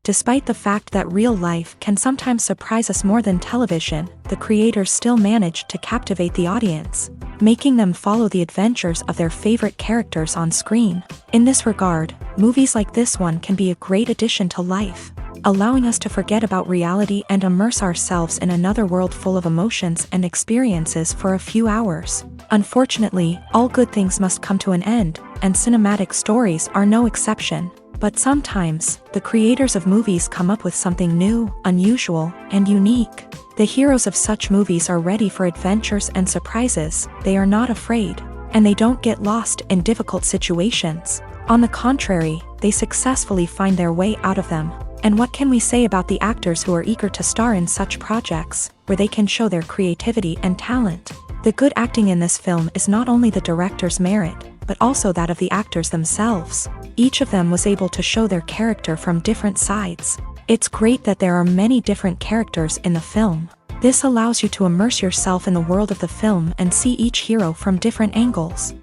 Despite the fact that real life can sometimes surprise us more than television, the creators still manage to captivate the audience, making them follow the adventures of their favorite characters on screen. In this regard, movies like this one can be a great addition to life, allowing us to forget about reality and immerse ourselves in another world full of emotions and experiences for a few hours. Unfortunately, all good things must come to an end, and cinematic stories are no exception. But sometimes, the creators of movies come up with something new, unusual, and unique. The heroes of such movies are ready for adventures and surprises, they are not afraid, and they don't get lost in difficult situations. On the contrary, they successfully find their way out of them. And what can we say about the actors who are eager to star in such projects, where they can show their creativity and talent? The good acting in this film is not only the director's merit, but also that of the actors themselves. Each of them was able to show their character from different sides. It's great that there are many different characters in the film. This allows you to immerse yourself in the world of the film and see each hero from different angles.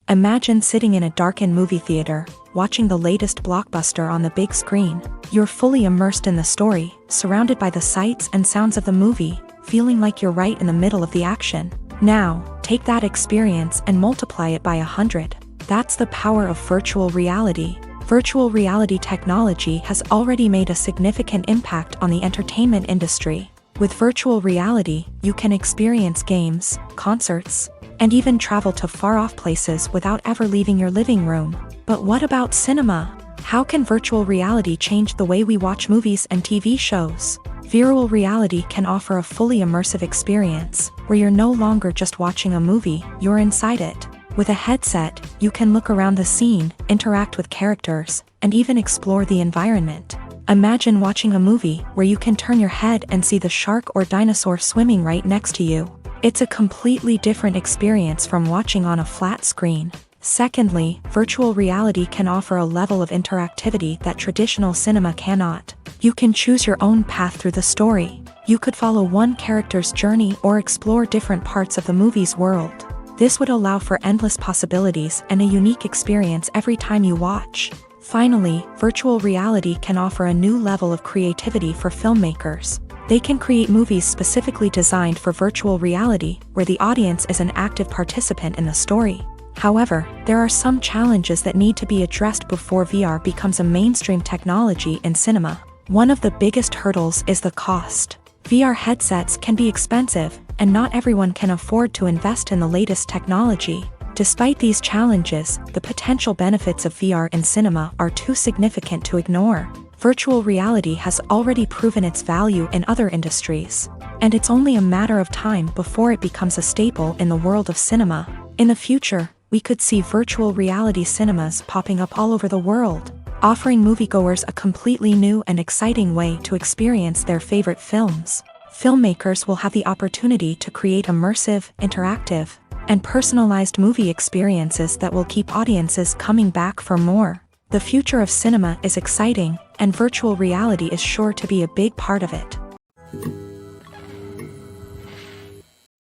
Imagine sitting in a darkened movie theater, watching the latest blockbuster on the big screen. You're fully immersed in the story, surrounded by the sights and sounds of the movie, feeling like you're right in the middle of the action. Now, take that experience and multiply it by 100. That's the power of virtual reality. Virtual reality technology has already made a significant impact on the entertainment industry. With virtual reality, you can experience games, concerts, and even travel to far-off places without ever leaving your living room. But what about cinema? How can virtual reality change the way we watch movies and TV shows? Virtual reality can offer a fully immersive experience, where you're no longer just watching a movie, you're inside it. With a headset, you can look around the scene, interact with characters, and even explore the environment. Imagine watching a movie where you can turn your head and see the shark or dinosaur swimming right next to you. It's a completely different experience from watching on a flat screen. Secondly, virtual reality can offer a level of interactivity that traditional cinema cannot. You can choose your own path through the story. You could follow one character's journey or explore different parts of the movie's world. This would allow for endless possibilities and a unique experience every time you watch. Finally, virtual reality can offer a new level of creativity for filmmakers. They can create movies specifically designed for virtual reality, where the audience is an active participant in the story. However, there are some challenges that need to be addressed before VR becomes a mainstream technology in cinema. One of the biggest hurdles is the cost. VR headsets can be expensive, and not everyone can afford to invest in the latest technology. Despite these challenges, the potential benefits of VR in cinema are too significant to ignore. Virtual reality has already proven its value in other industries, and it's only a matter of time before it becomes a staple in the world of cinema. In the future, we could see virtual reality cinemas popping up all over the world, offering moviegoers a completely new and exciting way to experience their favorite films. Filmmakers will have the opportunity to create immersive, interactive, and personalized movie experiences that will keep audiences coming back for more. The future of cinema is exciting, and virtual reality is sure to be a big part of it.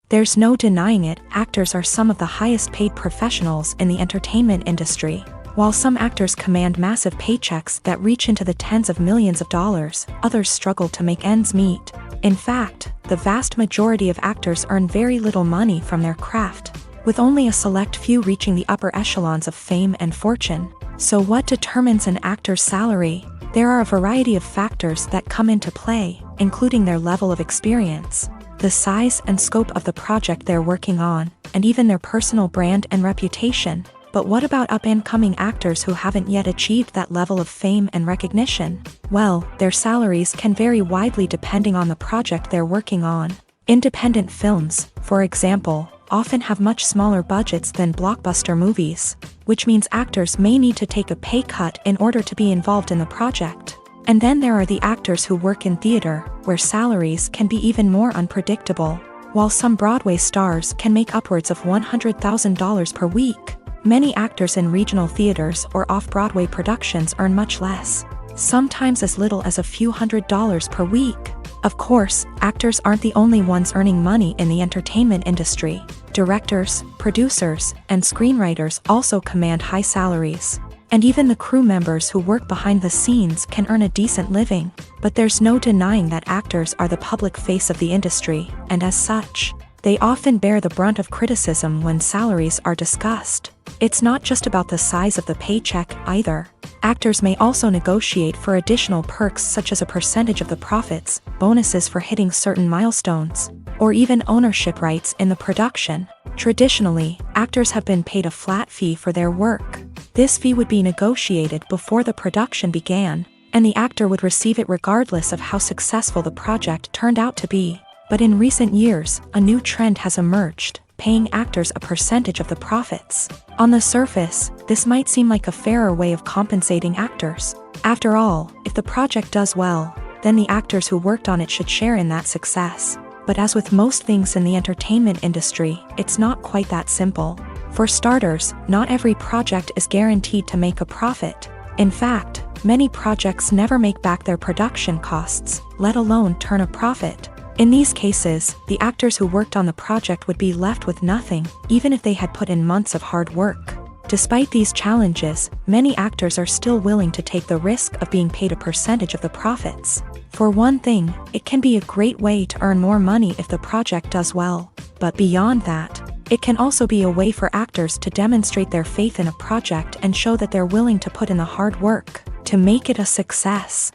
There's no denying it, actors are some of the highest paid professionals in the entertainment industry. While some actors command massive paychecks that reach into the tens of millions of dollars, others struggle to make ends meet. In fact, the vast majority of actors earn very little money from their craft, with only a select few reaching the upper echelons of fame and fortune. So what determines an actor's salary? There are a variety of factors that come into play, including their level of experience, the size and scope of the project they're working on, and even their personal brand and reputation. But what about up-and-coming actors who haven't yet achieved that level of fame and recognition? Well, their salaries can vary widely depending on the project they're working on. Independent films, for example, often have much smaller budgets than blockbuster movies, which means actors may need to take a pay cut in order to be involved in the project. And then there are the actors who work in theater, where salaries can be even more unpredictable. While some Broadway stars can make upwards of $100,000 per week, many actors in regional theaters or off-Broadway productions earn much less, sometimes as little as a few $100s per week. Of course, actors aren't the only ones earning money in the entertainment industry. Directors, producers, and screenwriters also command high salaries. And even the crew members who work behind the scenes can earn a decent living. But there's no denying that actors are the public face of the industry, and as such, they often bear the brunt of criticism when salaries are discussed. It's not just about the size of the paycheck, either. Actors may also negotiate for additional perks such as a percentage of the profits, bonuses for hitting certain milestones, or even ownership rights in the production. Traditionally, actors have been paid a flat fee for their work. This fee would be negotiated before the production began, and the actor would receive it regardless of how successful the project turned out to be. But in recent years, a new trend has emerged, paying actors a percentage of the profits. On the surface, this might seem like a fairer way of compensating actors. After all, if the project does well, then the actors who worked on it should share in that success. But as with most things in the entertainment industry, it's not quite that simple. For starters, not every project is guaranteed to make a profit. In fact, many projects never make back their production costs, let alone turn a profit. In these cases, the actors who worked on the project would be left with nothing, even if they had put in months of hard work. Despite these challenges, many actors are still willing to take the risk of being paid a percentage of the profits. For one thing, it can be a great way to earn more money if the project does well. But beyond that, it can also be a way for actors to demonstrate their faith in a project and show that they're willing to put in the hard work to make it a success.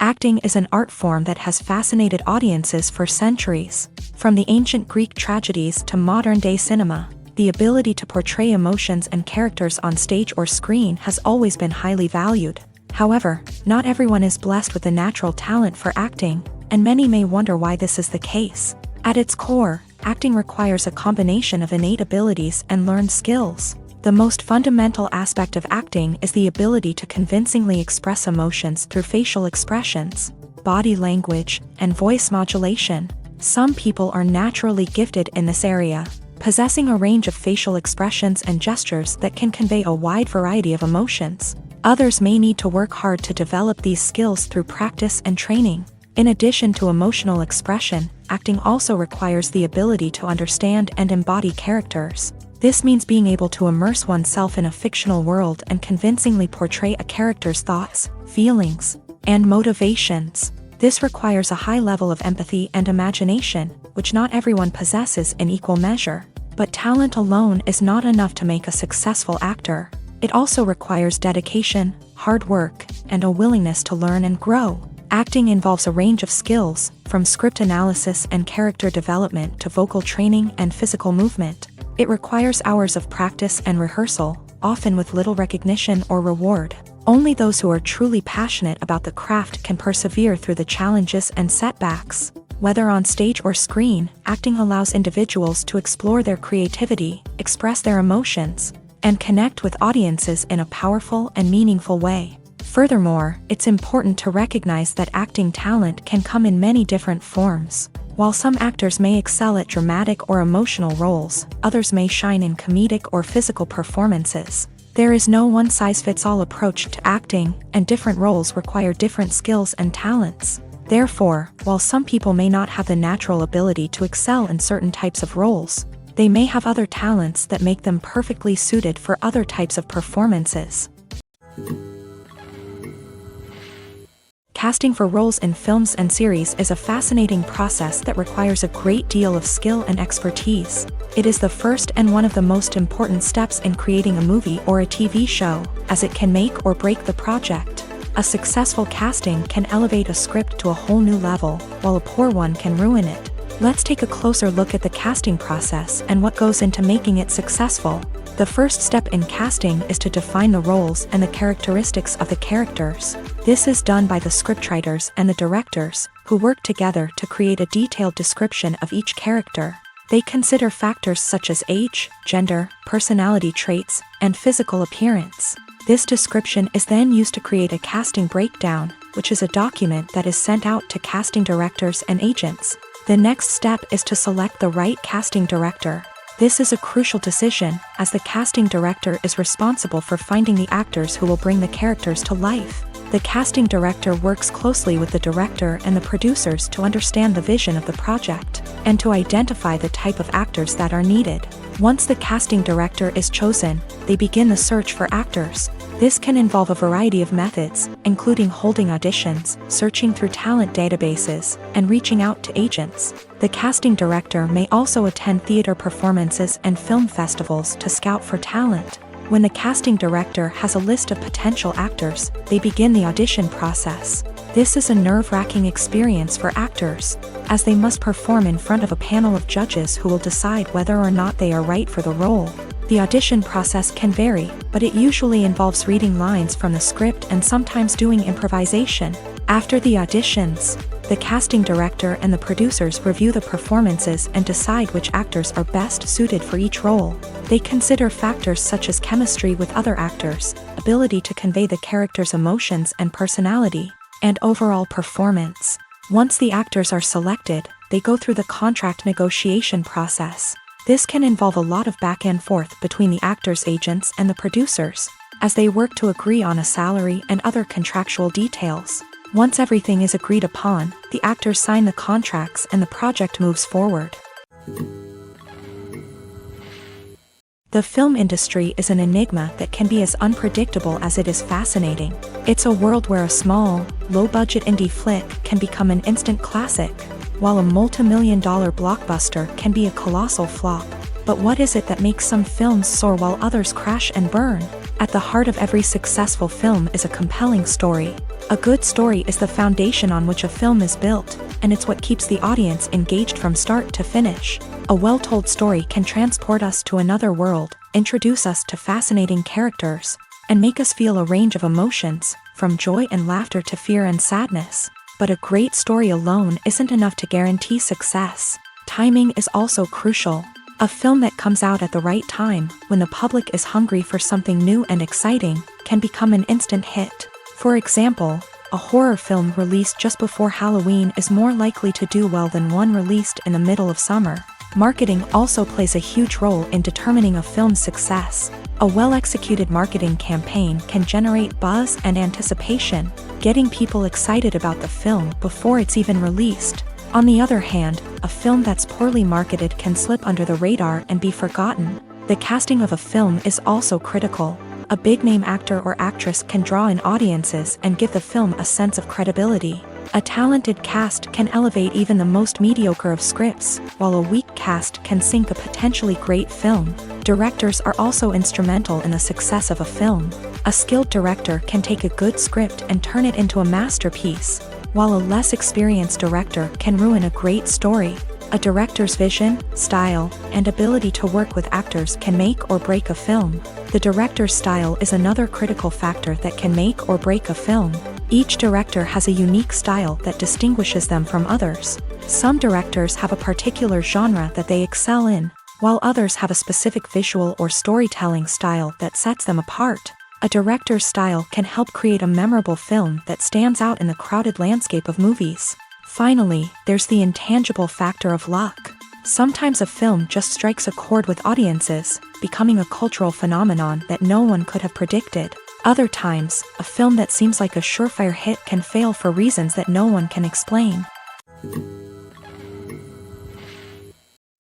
Acting is an art form that has fascinated audiences for centuries. From the ancient Greek tragedies to modern-day cinema, the ability to portray emotions and characters on stage or screen has always been highly valued. However, not everyone is blessed with the natural talent for acting, and many may wonder why this is the case. At its core, acting requires a combination of innate abilities and learned skills. The most fundamental aspect of acting is the ability to convincingly express emotions through facial expressions, body language, and voice modulation. Some people are naturally gifted in this area, possessing a range of facial expressions and gestures that can convey a wide variety of emotions. Others may need to work hard to develop these skills through practice and training. In addition to emotional expression, acting also requires the ability to understand and embody characters. This means being able to immerse oneself in a fictional world and convincingly portray a character's thoughts, feelings, and motivations. This requires a high level of empathy and imagination, which not everyone possesses in equal measure. But talent alone is not enough to make a successful actor. It also requires dedication, hard work, and a willingness to learn and grow. Acting involves a range of skills, from script analysis and character development to vocal training and physical movement. It requires hours of practice and rehearsal, often with little recognition or reward. Only those who are truly passionate about the craft can persevere through the challenges and setbacks. Whether on stage or screen, acting allows individuals to explore their creativity, express their emotions, and connect with audiences in a powerful and meaningful way. Furthermore, it's important to recognize that acting talent can come in many different forms. While some actors may excel at dramatic or emotional roles, others may shine in comedic or physical performances. There is no one-size-fits-all approach to acting, and different roles require different skills and talents. Therefore, while some people may not have the natural ability to excel in certain types of roles, they may have other talents that make them perfectly suited for other types of performances. Casting for roles in films and series is a fascinating process that requires a great deal of skill and expertise. It is the first and one of the most important steps in creating a movie or a TV show, as it can make or break the project. A successful casting can elevate a script to a whole new level, while a poor one can ruin it. Let's take a closer look at the casting process and what goes into making it successful. The first step in casting is to define the roles and the characteristics of the characters. This is done by the scriptwriters and the directors, who work together to create a detailed description of each character. They consider factors such as age, gender, personality traits, and physical appearance. This description is then used to create a casting breakdown, which is a document that is sent out to casting directors and agents. The next step is to select the right casting director. This is a crucial decision, as the casting director is responsible for finding the actors who will bring the characters to life. The casting director works closely with the director and the producers to understand the vision of the project, and to identify the type of actors that are needed. Once the casting director is chosen, they begin the search for actors. This can involve a variety of methods, including holding auditions, searching through talent databases, and reaching out to agents. The casting director may also attend theater performances and film festivals to scout for talent. When the casting director has a list of potential actors, they begin the audition process. This is a nerve-wracking experience for actors, as they must perform in front of a panel of judges who will decide whether or not they are right for the role. The audition process can vary, but it usually involves reading lines from the script and sometimes doing improvisation. After the auditions, the casting director and the producers review the performances and decide which actors are best suited for each role. They consider factors such as chemistry with other actors, ability to convey the character's emotions and personality, and overall performance. Once the actors are selected, they go through the contract negotiation process. This can involve a lot of back and forth between the actors' agents and the producers, as they work to agree on a salary and other contractual details. Once everything is agreed upon, the actors sign the contracts and the project moves forward. The film industry is an enigma that can be as unpredictable as it is fascinating. It's a world where a small, low-budget indie flick can become an instant classic, while a multi-million-dollar blockbuster can be a colossal flop. But what is it that makes some films soar while others crash and burn? At the heart of every successful film is a compelling story. A good story is the foundation on which a film is built, and it's what keeps the audience engaged from start to finish. A well-told story can transport us to another world, introduce us to fascinating characters, and make us feel a range of emotions, from joy and laughter to fear and sadness. But a great story alone isn't enough to guarantee success. Timing is also crucial. A film that comes out at the right time, when the public is hungry for something new and exciting, can become an instant hit. For example, a horror film released just before Halloween is more likely to do well than one released in the middle of summer. Marketing also plays a huge role in determining a film's success. A well-executed marketing campaign can generate buzz and anticipation, getting people excited about the film before it's even released. On the other hand, a film that's poorly marketed can slip under the radar and be forgotten. The casting of a film is also critical. A big-name actor or actress can draw in audiences and give the film a sense of credibility. A talented cast can elevate even the most mediocre of scripts, while a weak cast can sink a potentially great film. Directors are also instrumental in the success of a film. A skilled director can take a good script and turn it into a masterpiece, while a less experienced director can ruin a great story. A director's vision, style, and ability to work with actors can make or break a film. The director's style is another critical factor that can make or break a film. Each director has a unique style that distinguishes them from others. Some directors have a particular genre that they excel in, while others have a specific visual or storytelling style that sets them apart. A director's style can help create a memorable film that stands out in the crowded landscape of movies. Finally, there's the intangible factor of luck. Sometimes a film just strikes a chord with audiences, becoming a cultural phenomenon that no one could have predicted. Other times, a film that seems like a surefire hit can fail for reasons that no one can explain.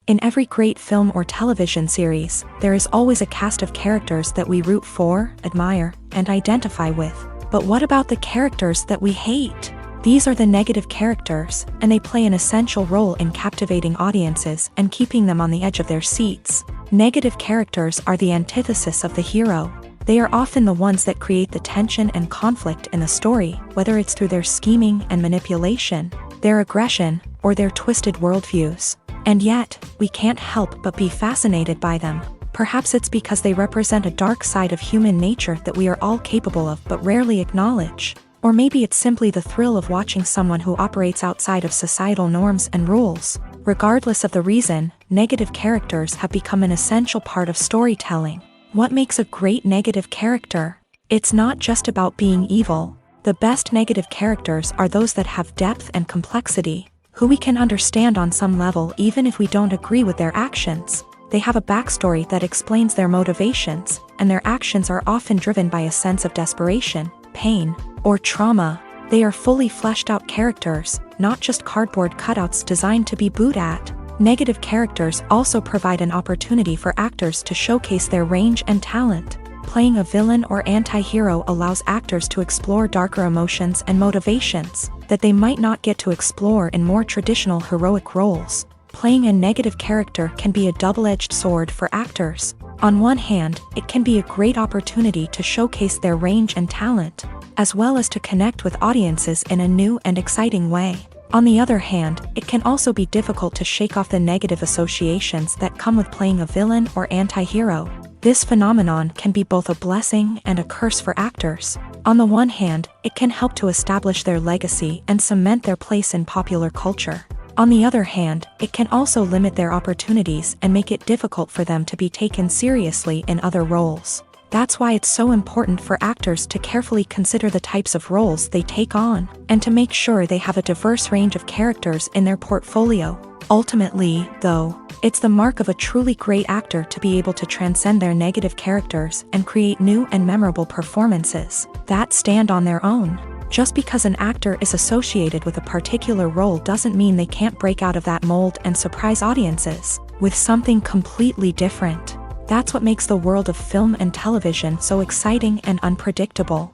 In every great film or television series, there is always a cast of characters that we root for, admire, and identify with. But what about the characters that we hate? These are the negative characters, and they play an essential role in captivating audiences and keeping them on the edge of their seats. Negative characters are the antithesis of the hero. They are often the ones that create the tension and conflict in the story, whether it's through their scheming and manipulation, their aggression, or their twisted worldviews. And yet, we can't help but be fascinated by them. Perhaps it's because they represent a dark side of human nature that we are all capable of but rarely acknowledge. Or maybe it's simply the thrill of watching someone who operates outside of societal norms and rules. Regardless of the reason, negative characters have become an essential part of storytelling. What makes a great negative character? It's not just about being evil. The best negative characters are those that have depth and complexity, who we can understand on some level even if we don't agree with their actions. They have a backstory that explains their motivations, and their actions are often driven by a sense of desperation, pain, or trauma. They are fully fleshed out characters, not just cardboard cutouts designed to be booed at. Negative characters also provide an opportunity for actors to showcase their range and talent. Playing a villain or anti-hero allows actors to explore darker emotions and motivations that they might not get to explore in more traditional heroic roles. Playing a negative character can be a double-edged sword for actors. On one hand, it can be a great opportunity to showcase their range and talent, as well as to connect with audiences in a new and exciting way. On the other hand, it can also be difficult to shake off the negative associations that come with playing a villain or anti-hero. This phenomenon can be both a blessing and a curse for actors. On the one hand, it can help to establish their legacy and cement their place in popular culture. On the other hand, it can also limit their opportunities and make it difficult for them to be taken seriously in other roles. That's why it's so important for actors to carefully consider the types of roles they take on, and to make sure they have a diverse range of characters in their portfolio. Ultimately, though, it's the mark of a truly great actor to be able to transcend their negative characters and create new and memorable performances that stand on their own. Just because an actor is associated with a particular role doesn't mean they can't break out of that mold and surprise audiences with something completely different. That's what makes the world of film and television so exciting and unpredictable.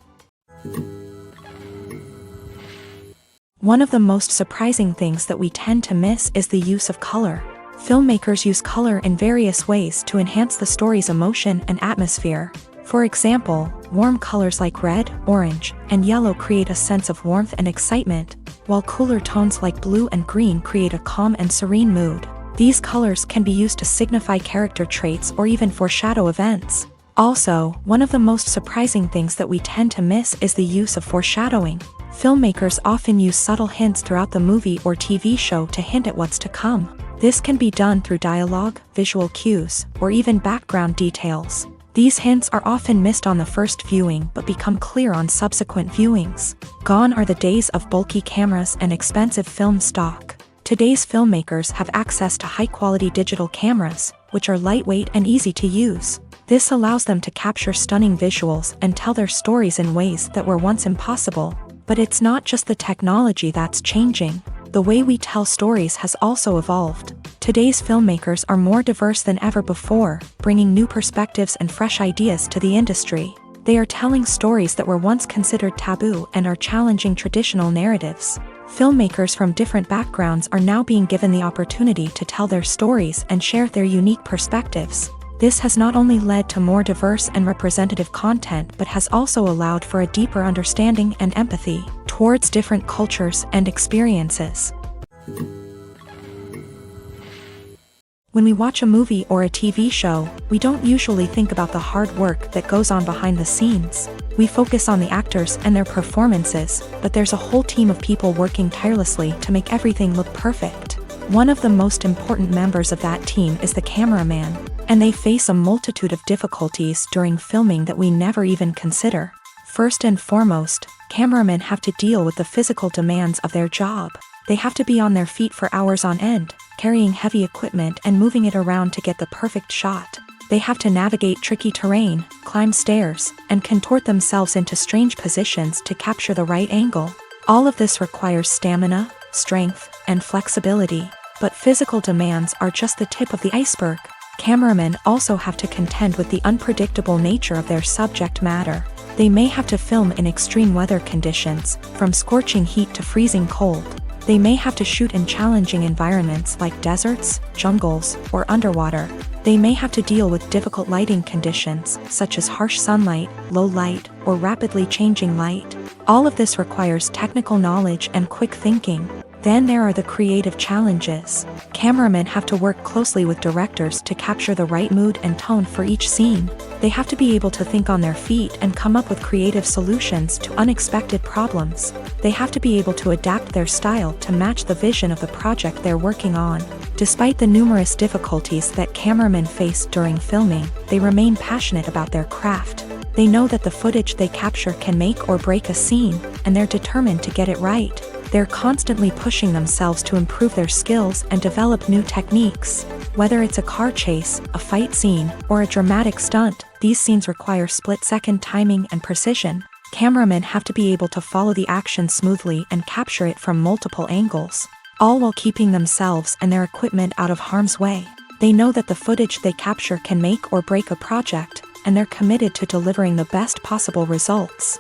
One of the most surprising things that we tend to miss is the use of color. Filmmakers use color in various ways to enhance the story's emotion and atmosphere. For example, warm colors like red, orange, and yellow create a sense of warmth and excitement, while cooler tones like blue and green create a calm and serene mood. These colors can be used to signify character traits or even foreshadow events. Also, one of the most surprising things that we tend to miss is the use of foreshadowing. Filmmakers often use subtle hints throughout the movie or TV show to hint at what's to come. This can be done through dialogue, visual cues, or even background details. These hints are often missed on the first viewing but become clear on subsequent viewings. Gone are the days of bulky cameras and expensive film stock. Today's filmmakers have access to high-quality digital cameras, which are lightweight and easy to use. This allows them to capture stunning visuals and tell their stories in ways that were once impossible. But it's not just the technology that's changing. The way we tell stories has also evolved. Today's filmmakers are more diverse than ever before, bringing new perspectives and fresh ideas to the industry. They are telling stories that were once considered taboo and are challenging traditional narratives. Filmmakers from different backgrounds are now being given the opportunity to tell their stories and share their unique perspectives. This has not only led to more diverse and representative content but has also allowed for a deeper understanding and empathy towards different cultures and experiences. When we watch a movie or a TV show, we don't usually think about the hard work that goes on behind the scenes. We focus on the actors and their performances, but there's a whole team of people working tirelessly to make everything look perfect. One of the most important members of that team is the cameraman, and they face a multitude of difficulties during filming that we never even consider. First and foremost, cameramen have to deal with the physical demands of their job. They have to be on their feet for hours on end, carrying heavy equipment and moving it around to get the perfect shot. They have to navigate tricky terrain, climb stairs, and contort themselves into strange positions to capture the right angle. All of this requires stamina, strength, and flexibility. But physical demands are just the tip of the iceberg. Cameramen also have to contend with the unpredictable nature of their subject matter. They may have to film in extreme weather conditions, from scorching heat to freezing cold. They may have to shoot in challenging environments like deserts, jungles, or underwater. They may have to deal with difficult lighting conditions, such as harsh sunlight, low light, or rapidly changing light. All of this requires technical knowledge and quick thinking. Then there are the creative challenges. Cameramen have to work closely with directors to capture the right mood and tone for each scene. They have to be able to think on their feet and come up with creative solutions to unexpected problems. They have to be able to adapt their style to match the vision of the project they're working on. Despite the numerous difficulties that cameramen face during filming, they remain passionate about their craft. They know that the footage they capture can make or break a scene, and they're determined to get it right. They're constantly pushing themselves to improve their skills and develop new techniques. Whether it's a car chase, a fight scene, or a dramatic stunt, these scenes require split-second timing and precision. Cameramen have to be able to follow the action smoothly and capture it from multiple angles. all while keeping themselves and their equipment out of harm's way. They know that the footage they capture can make or break a project, and they're committed to delivering the best possible results.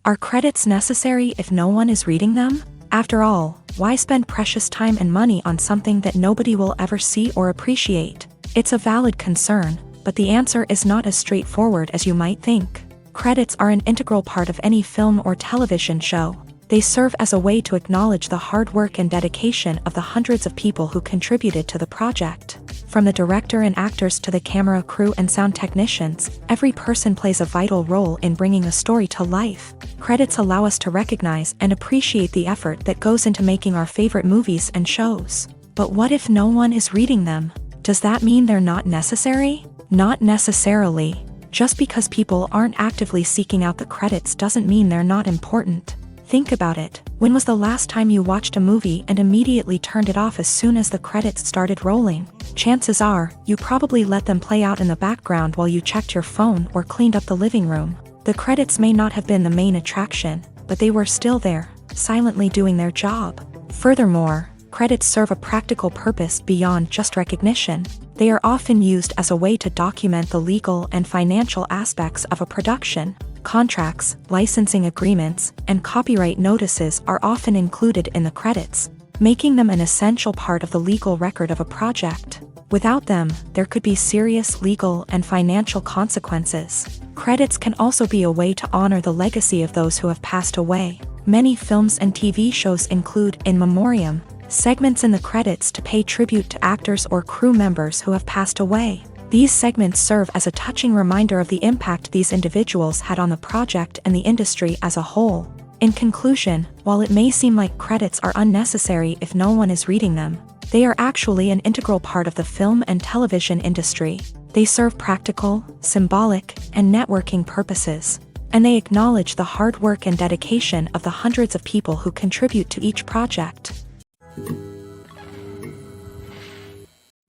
Are credits necessary if no one is reading them? After all, why spend precious time and money on something that nobody will ever see or appreciate? It's a valid concern, but the answer is not as straightforward as you might think. Credits are an integral part of any film or television show. They serve as a way to acknowledge the hard work and dedication of the hundreds of people who contributed to the project. From the director and actors to the camera crew and sound technicians, every person plays a vital role in bringing a story to life. Credits allow us to recognize and appreciate the effort that goes into making our favorite movies and shows. But what if no one is reading them? Does that mean they're not necessary? Not necessarily. Just because people aren't actively seeking out the credits doesn't mean they're not important. Think about it. When was the last time you watched a movie and immediately turned it off as soon as the credits started rolling? Chances are, you probably let them play out in the background while you checked your phone or cleaned up the living room. The credits may not have been the main attraction, but they were still there, silently doing their job. Furthermore, credits serve a practical purpose beyond just recognition. They are often used as a way to document the legal and financial aspects of a production. Contracts, licensing agreements, and copyright notices are often included in the credits, making them an essential part of the legal record of a project. Without them, there could be serious legal and financial consequences. Credits can also be a way to honor the legacy of those who have passed away. Many films and TV shows include in memoriam segments in the credits to pay tribute to actors or crew members who have passed away. These segments serve as a touching reminder of the impact these individuals had on the project and the industry as a whole. In conclusion, while it may seem like credits are unnecessary if no one is reading them, they are actually an integral part of the film and television industry. They serve practical, symbolic, and networking purposes, and they acknowledge the hard work and dedication of the hundreds of people who contribute to each project.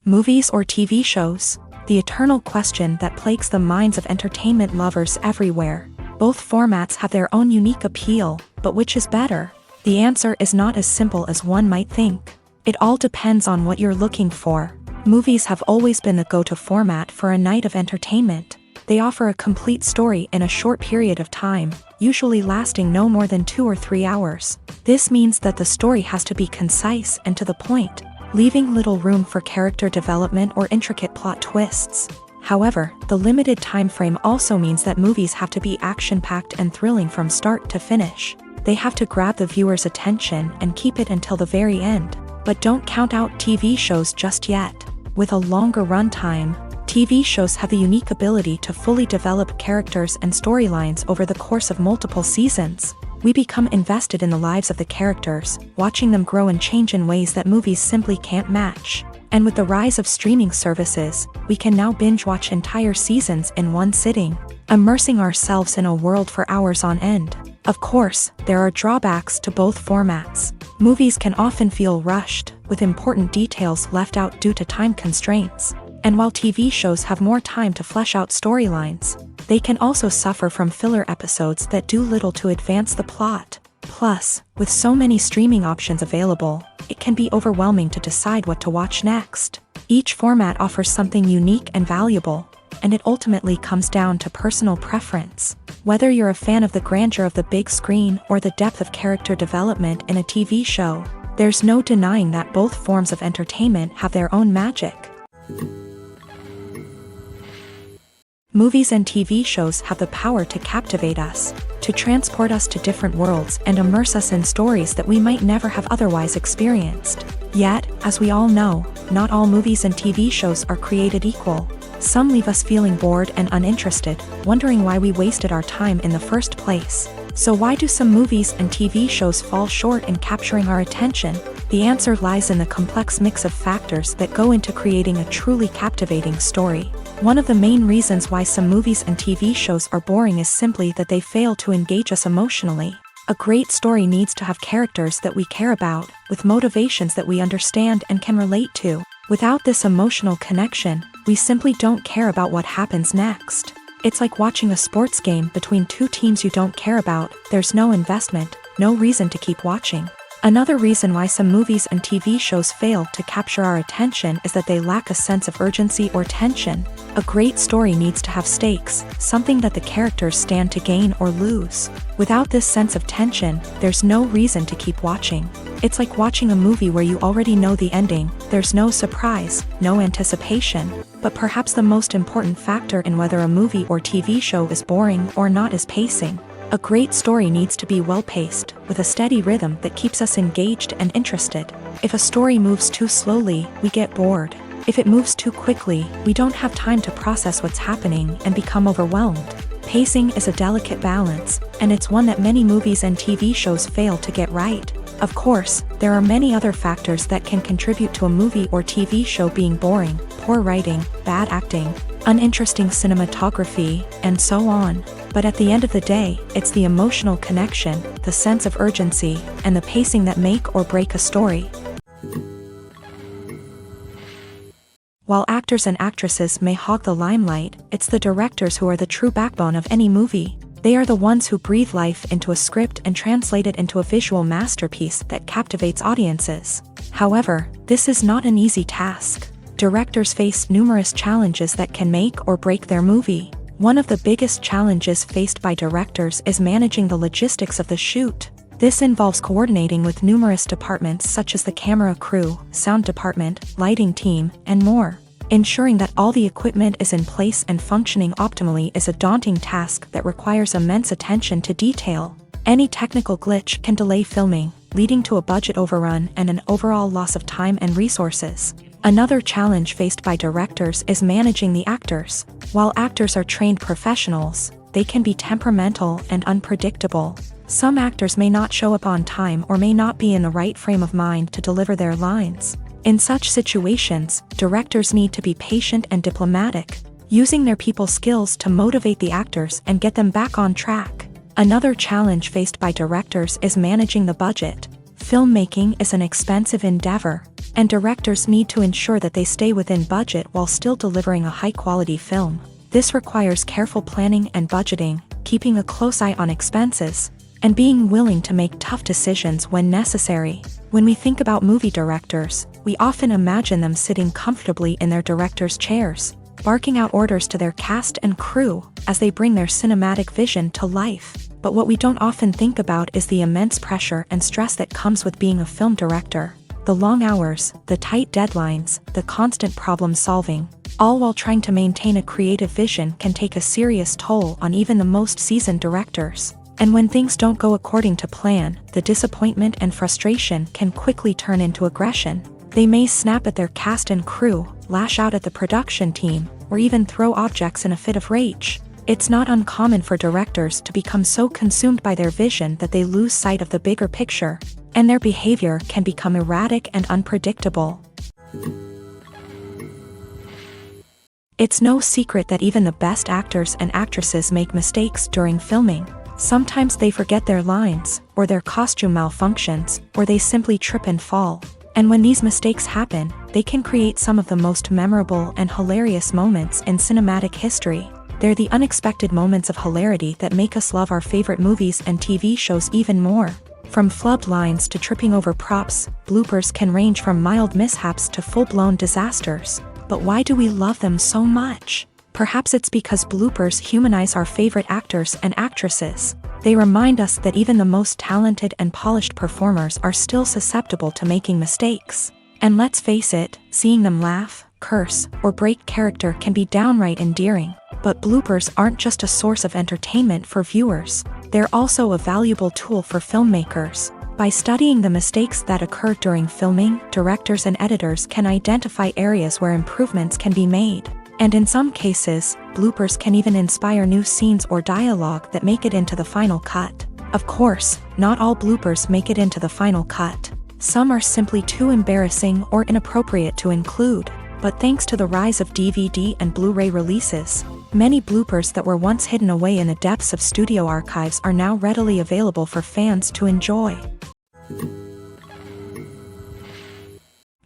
Movies or TV shows? The eternal question that plagues the minds of entertainment lovers everywhere. Both formats have their own unique appeal, but which is better? The answer is not as simple as one might think. It all depends on what you're looking for. Movies have always been the go-to format for a night of entertainment. They offer a complete story in a short period of time, usually lasting no more than 2 or 3 hours. This means that the story has to be concise and to the point, leaving little room for character development or intricate plot twists. However, the limited time frame also means that movies have to be action-packed and thrilling from start to finish. They have to grab the viewer's attention and keep it until the very end. But don't count out TV shows just yet. With a longer runtime, TV shows have the unique ability to fully develop characters and storylines over the course of multiple seasons. We become invested in the lives of the characters, watching them grow and change in ways that movies simply can't match. And with the rise of streaming services, we can now binge-watch entire seasons in one sitting, immersing ourselves in a world for hours on end. Of course, there are drawbacks to both formats. Movies can often feel rushed, with important details left out due to time constraints. And while TV shows have more time to flesh out storylines, they can also suffer from filler episodes that do little to advance the plot. Plus, with so many streaming options available, it can be overwhelming to decide what to watch next. Each format offers something unique and valuable, and it ultimately comes down to personal preference. Whether you're a fan of the grandeur of the big screen or the depth of character development in a TV show, there's no denying that both forms of entertainment have their own magic. Movies and TV shows have the power to captivate us, to transport us to different worlds and immerse us in stories that we might never have otherwise experienced. Yet, as we all know, not all movies and TV shows are created equal. Some leave us feeling bored and uninterested, wondering why we wasted our time in the first place. So why do some movies and TV shows fall short in capturing our attention? The answer lies in the complex mix of factors that go into creating a truly captivating story. One of the main reasons why some movies and TV shows are boring is simply that they fail to engage us emotionally. A great story needs to have characters that we care about, with motivations that we understand and can relate to. Without this emotional connection, we simply don't care about what happens next. It's like watching a sports game between two teams you don't care about. There's no investment, no reason to keep watching. Another reason why some movies and TV shows fail to capture our attention is that they lack a sense of urgency or tension. A great story needs to have stakes, something that the characters stand to gain or lose. Without this sense of tension, there's no reason to keep watching. It's like watching a movie where you already know the ending, there's no surprise, no anticipation. But perhaps the most important factor in whether a movie or TV show is boring or not is pacing. A great story needs to be well-paced, with a steady rhythm that keeps us engaged and interested. If a story moves too slowly, we get bored. If it moves too quickly, we don't have time to process what's happening and become overwhelmed. Pacing is a delicate balance, and it's one that many movies and TV shows fail to get right. Of course, there are many other factors that can contribute to a movie or TV show being boring: poor writing, bad acting, uninteresting cinematography, and so on. But at the end of the day, it's the emotional connection, the sense of urgency, and the pacing that make or break a story. While actors and actresses may hog the limelight, it's the directors who are the true backbone of any movie. They are the ones who breathe life into a script and translate it into a visual masterpiece that captivates audiences. However, this is not an easy task. Directors face numerous challenges that can make or break their movie. One of the biggest challenges faced by directors is managing the logistics of the shoot. This involves coordinating with numerous departments such as the camera crew, sound department, lighting team, and more. Ensuring that all the equipment is in place and functioning optimally is a daunting task that requires immense attention to detail. Any technical glitch can delay filming, leading to a budget overrun and an overall loss of time and resources. Another challenge faced by directors is managing the actors. While actors are trained professionals, they can be temperamental and unpredictable. Some actors may not show up on time or may not be in the right frame of mind to deliver their lines. In such situations, directors need to be patient and diplomatic, using their people skills to motivate the actors and get them back on track. Another challenge faced by directors is managing the budget. Filmmaking is an expensive endeavor, and directors need to ensure that they stay within budget while still delivering a high-quality film. This requires careful planning and budgeting, keeping a close eye on expenses, and being willing to make tough decisions when necessary. When we think about movie directors, we often imagine them sitting comfortably in their director's chairs, barking out orders to their cast and crew as they bring their cinematic vision to life. But what we don't often think about is the immense pressure and stress that comes with being a film director. The long hours, the tight deadlines, the constant problem solving, all while trying to maintain a creative vision can take a serious toll on even the most seasoned directors. And when things don't go according to plan, the disappointment and frustration can quickly turn into aggression. They may snap at their cast and crew, lash out at the production team, or even throw objects in a fit of rage. It's not uncommon for directors to become so consumed by their vision that they lose sight of the bigger picture, and their behavior can become erratic and unpredictable. It's no secret that even the best actors and actresses make mistakes during filming. Sometimes they forget their lines, or their costume malfunctions, or they simply trip and fall. And when these mistakes happen, they can create some of the most memorable and hilarious moments in cinematic history. They're the unexpected moments of hilarity that make us love our favorite movies and TV shows even more. From flubbed lines to tripping over props, bloopers can range from mild mishaps to full-blown disasters. But why do we love them so much? Perhaps it's because bloopers humanize our favorite actors and actresses. They remind us that even the most talented and polished performers are still susceptible to making mistakes. And let's face it, seeing them laugh, curse, or break character can be downright endearing. But bloopers aren't just a source of entertainment for viewers. They're also a valuable tool for filmmakers. By studying the mistakes that occur during filming, directors and editors can identify areas where improvements can be made. And in some cases, bloopers can even inspire new scenes or dialogue that make it into the final cut. Of course, not all bloopers make it into the final cut. Some are simply too embarrassing or inappropriate to include. But thanks to the rise of DVD and Blu-ray releases, many bloopers that were once hidden away in the depths of studio archives are now readily available for fans to enjoy.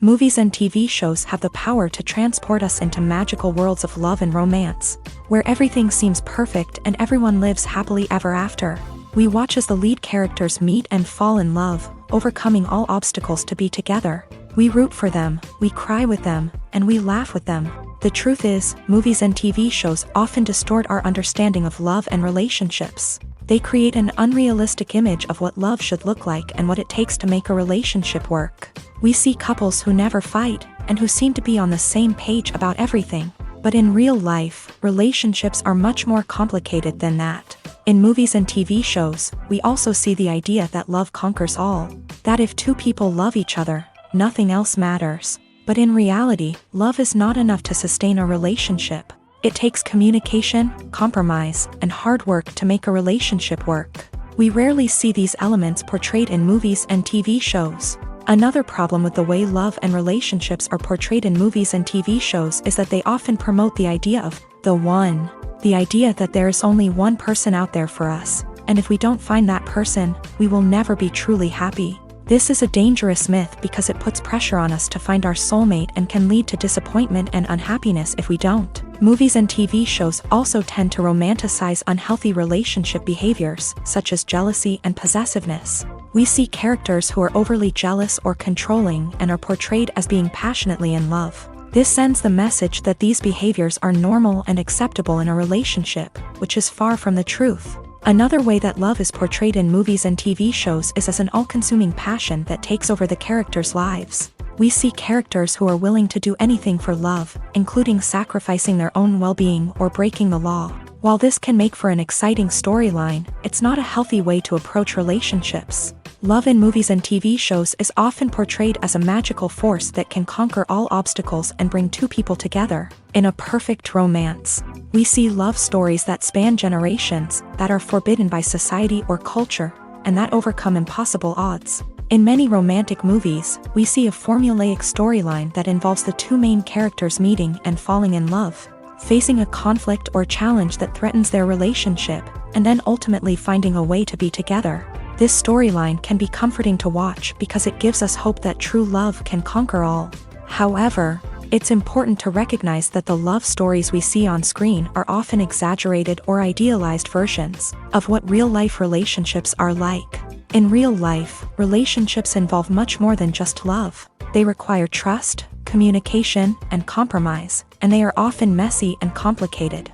Movies and TV shows have the power to transport us into magical worlds of love and romance, where everything seems perfect and everyone lives happily ever after. We watch as the lead characters meet and fall in love, overcoming all obstacles to be together. We root for them, we cry with them, and we laugh with them. The truth is, movies and TV shows often distort our understanding of love and relationships. They create an unrealistic image of what love should look like and what it takes to make a relationship work. We see couples who never fight, and who seem to be on the same page about everything. But in real life, relationships are much more complicated than that. In movies and TV shows, we also see the idea that love conquers all. That if two people love each other, nothing else matters. But in reality, love is not enough to sustain a relationship. It takes communication, compromise, and hard work to make a relationship work. We rarely see these elements portrayed in movies and TV shows. Another problem with the way love and relationships are portrayed in movies and TV shows is that they often promote the idea of the one. The idea that there is only one person out there for us, and if we don't find that person, we will never be truly happy. This is a dangerous myth because it puts pressure on us to find our soulmate and can lead to disappointment and unhappiness if we don't. Movies and TV shows also tend to romanticize unhealthy relationship behaviors, such as jealousy and possessiveness. We see characters who are overly jealous or controlling and are portrayed as being passionately in love. This sends the message that these behaviors are normal and acceptable in a relationship, which is far from the truth. Another way that love is portrayed in movies and TV shows is as an all-consuming passion that takes over the characters' lives. We see characters who are willing to do anything for love, including sacrificing their own well-being or breaking the law. While this can make for an exciting storyline, it's not a healthy way to approach relationships. Love in movies and TV shows is often portrayed as a magical force that can conquer all obstacles and bring two people together. In a perfect romance, we see love stories that span generations, that are forbidden by society or culture, and that overcome impossible odds. In many romantic movies, we see a formulaic storyline that involves the two main characters meeting and falling in love, facing a conflict or challenge that threatens their relationship, and then ultimately finding a way to be together. This storyline can be comforting to watch because it gives us hope that true love can conquer all. However, it's important to recognize that the love stories we see on screen are often exaggerated or idealized versions of what real-life relationships are like. In real life, relationships involve much more than just love. They require trust, communication, and compromise, and they are often messy and complicated.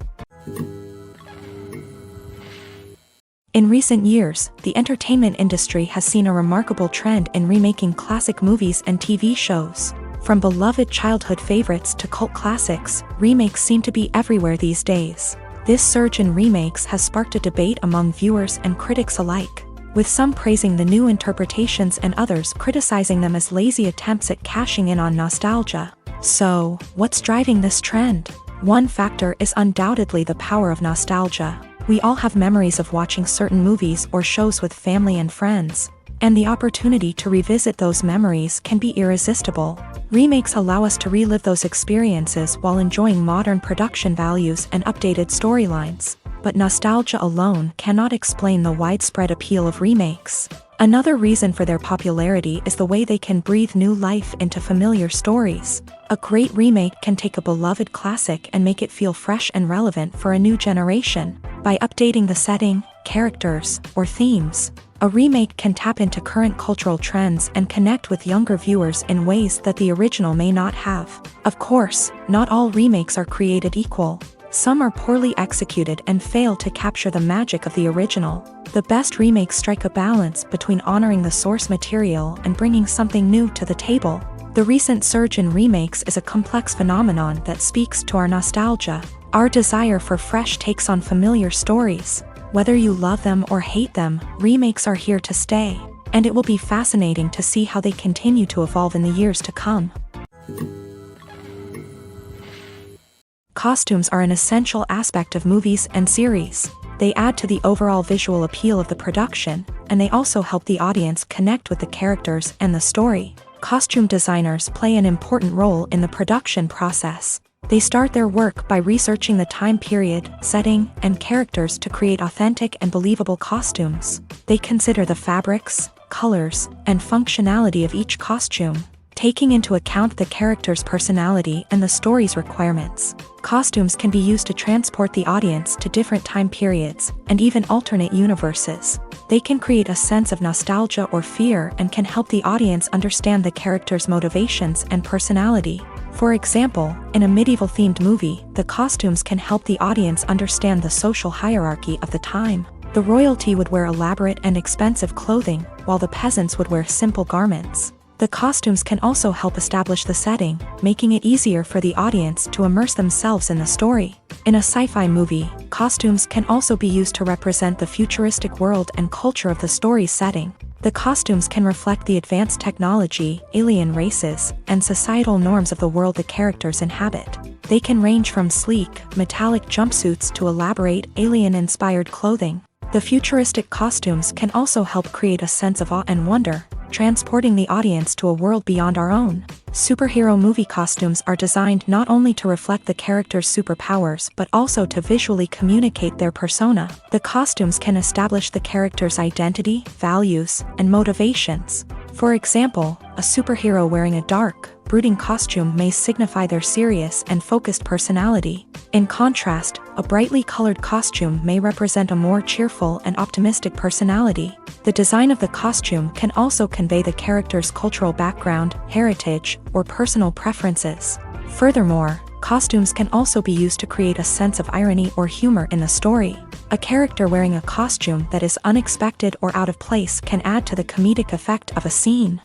In recent years, the entertainment industry has seen a remarkable trend in remaking classic movies and TV shows. From beloved childhood favorites to cult classics, remakes seem to be everywhere these days. This surge in remakes has sparked a debate among viewers and critics alike, with some praising the new interpretations and others criticizing them as lazy attempts at cashing in on nostalgia. So, what's driving this trend? One factor is undoubtedly the power of nostalgia. We all have memories of watching certain movies or shows with family and friends, and the opportunity to revisit those memories can be irresistible. Remakes allow us to relive those experiences while enjoying modern production values and updated storylines. But nostalgia alone cannot explain the widespread appeal of remakes. Another reason for their popularity is the way they can breathe new life into familiar stories. A great remake can take a beloved classic and make it feel fresh and relevant for a new generation. By updating the setting, characters, or themes, a remake can tap into current cultural trends and connect with younger viewers in ways that the original may not have. Of course, not all remakes are created equal. Some are poorly executed and fail to capture the magic of the original. The best remakes strike a balance between honoring the source material and bringing something new to the table. The recent surge in remakes is a complex phenomenon that speaks to our nostalgia, our desire for fresh takes on familiar stories. Whether you love them or hate them, remakes are here to stay, and it will be fascinating to see how they continue to evolve in the years to come. Costumes are an essential aspect of movies and series. They add to the overall visual appeal of the production, and they also help the audience connect with the characters and the story. Costume designers play an important role in the production process. They start their work by researching the time period, setting, and characters to create authentic and believable costumes. They consider the fabrics, colors, and functionality of each costume, taking into account the character's personality and the story's requirements. Costumes can be used to transport the audience to different time periods and even alternate universes. They can create a sense of nostalgia or fear and can help the audience understand the character's motivations and personality. For example, in a medieval-themed movie, the costumes can help the audience understand the social hierarchy of the time. The royalty would wear elaborate and expensive clothing, while the peasants would wear simple garments. The costumes can also help establish the setting, making it easier for the audience to immerse themselves in the story. In a sci-fi movie, costumes can also be used to represent the futuristic world and culture of the story's setting. The costumes can reflect the advanced technology, alien races, and societal norms of the world the characters inhabit. They can range from sleek, metallic jumpsuits to elaborate, alien-inspired clothing. The futuristic costumes can also help create a sense of awe and wonder, transporting the audience to a world beyond our own. Superhero movie costumes are designed not only to reflect the character's superpowers but also to visually communicate their persona. The costumes can establish the character's identity, values, and motivations. For example, a superhero wearing a dark, brooding costume may signify their serious and focused personality. In contrast, a brightly colored costume may represent a more cheerful and optimistic personality. The design of the costume can also convey the character's cultural background, heritage, or personal preferences. Furthermore, costumes can also be used to create a sense of irony or humor in the story. A character wearing a costume that is unexpected or out of place can add to the comedic effect of a scene.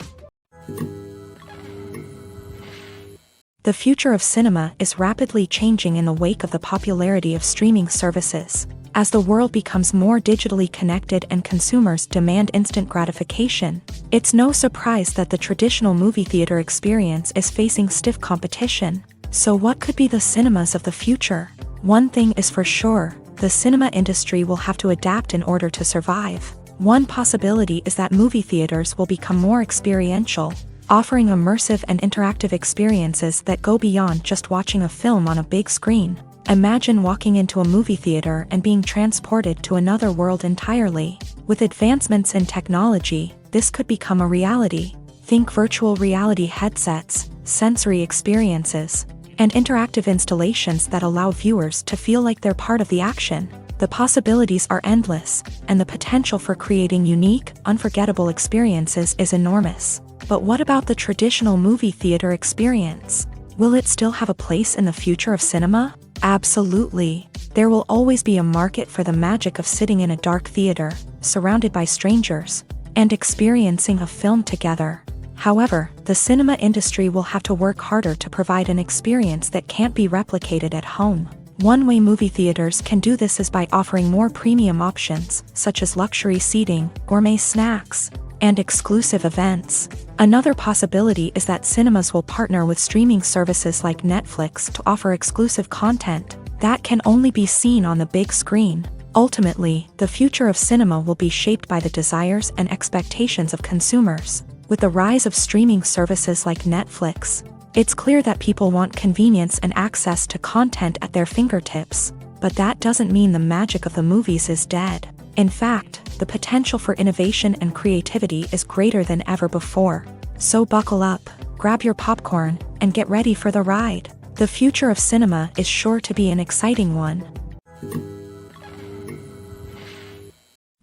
The future of cinema is rapidly changing in the wake of the popularity of streaming services. As the world becomes more digitally connected and consumers demand instant gratification, it's no surprise that the traditional movie theater experience is facing stiff competition. So what could be the cinemas of the future? One thing is for sure, the cinema industry will have to adapt in order to survive. One possibility is that movie theaters will become more experiential, offering immersive and interactive experiences that go beyond just watching a film on a big screen. Imagine walking into a movie theater and being transported to another world entirely. With advancements in technology, this could become a reality. Think virtual reality headsets, sensory experiences, and interactive installations that allow viewers to feel like they're part of the action. The possibilities are endless, and the potential for creating unique, unforgettable experiences is enormous. But what about the traditional movie theater experience? Will it still have a place in the future of cinema? Absolutely. There will always be a market for the magic of sitting in a dark theater, surrounded by strangers, and experiencing a film together. However, the cinema industry will have to work harder to provide an experience that can't be replicated at home. One way movie theaters can do this is by offering more premium options, such as luxury seating, gourmet snacks, and exclusive events. Another possibility is that cinemas will partner with streaming services like Netflix to offer exclusive content that can only be seen on the big screen. Ultimately, the future of cinema will be shaped by the desires and expectations of consumers. With the rise of streaming services like Netflix, it's clear that people want convenience and access to content at their fingertips. But that doesn't mean the magic of the movies is dead. In fact, the potential for innovation and creativity is greater than ever before. So buckle up, grab your popcorn, and get ready for the ride. The future of cinema is sure to be an exciting one.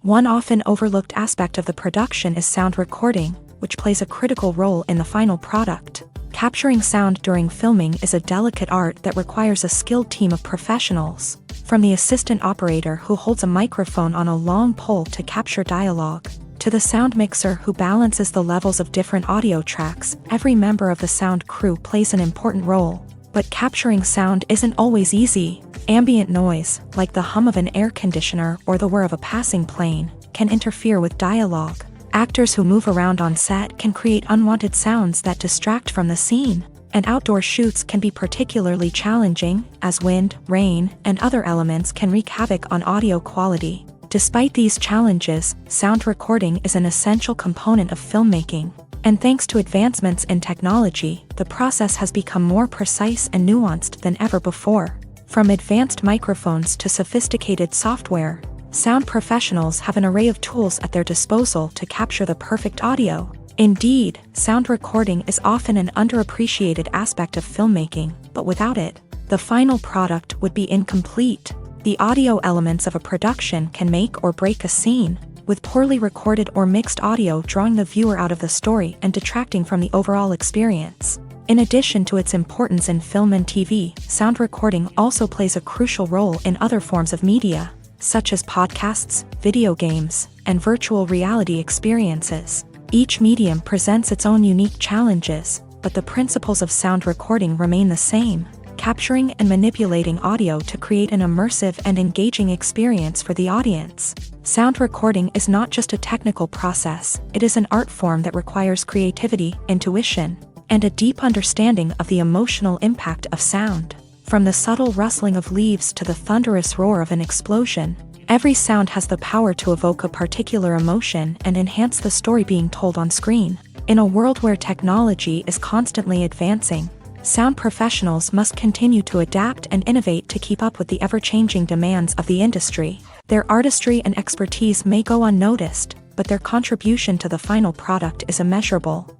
One often overlooked aspect of the production is sound recording, which plays a critical role in the final product. Capturing sound during filming is a delicate art that requires a skilled team of professionals. From the assistant operator who holds a microphone on a long pole to capture dialogue, to the sound mixer who balances the levels of different audio tracks, every member of the sound crew plays an important role. But capturing sound isn't always easy. Ambient noise, like the hum of an air conditioner or the whir of a passing plane, can interfere with dialogue. Actors who move around on set can create unwanted sounds that distract from the scene. And outdoor shoots can be particularly challenging, as wind, rain, and other elements can wreak havoc on audio quality. Despite these challenges, sound recording is an essential component of filmmaking. And thanks to advancements in technology, the process has become more precise and nuanced than ever before. From advanced microphones to sophisticated software, sound professionals have an array of tools at their disposal to capture the perfect audio. Indeed, sound recording is often an underappreciated aspect of filmmaking, but without it, the final product would be incomplete. The audio elements of a production can make or break a scene. with poorly recorded or mixed audio drawing the viewer out of the story and detracting from the overall experience. In addition to its importance in film and TV, sound recording also plays a crucial role in other forms of media, such as podcasts, video games, and virtual reality experiences. Each medium presents its own unique challenges, but the principles of sound recording remain the same, capturing and manipulating audio to create an immersive and engaging experience for the audience. Sound recording is not just a technical process, it is an art form that requires creativity, intuition, and a deep understanding of the emotional impact of sound. From the subtle rustling of leaves to the thunderous roar of an explosion, every sound has the power to evoke a particular emotion and enhance the story being told on screen. In a world where technology is constantly advancing, sound professionals must continue to adapt and innovate to keep up with the ever-changing demands of the industry. Their artistry and expertise may go unnoticed, but their contribution to the final product is immeasurable.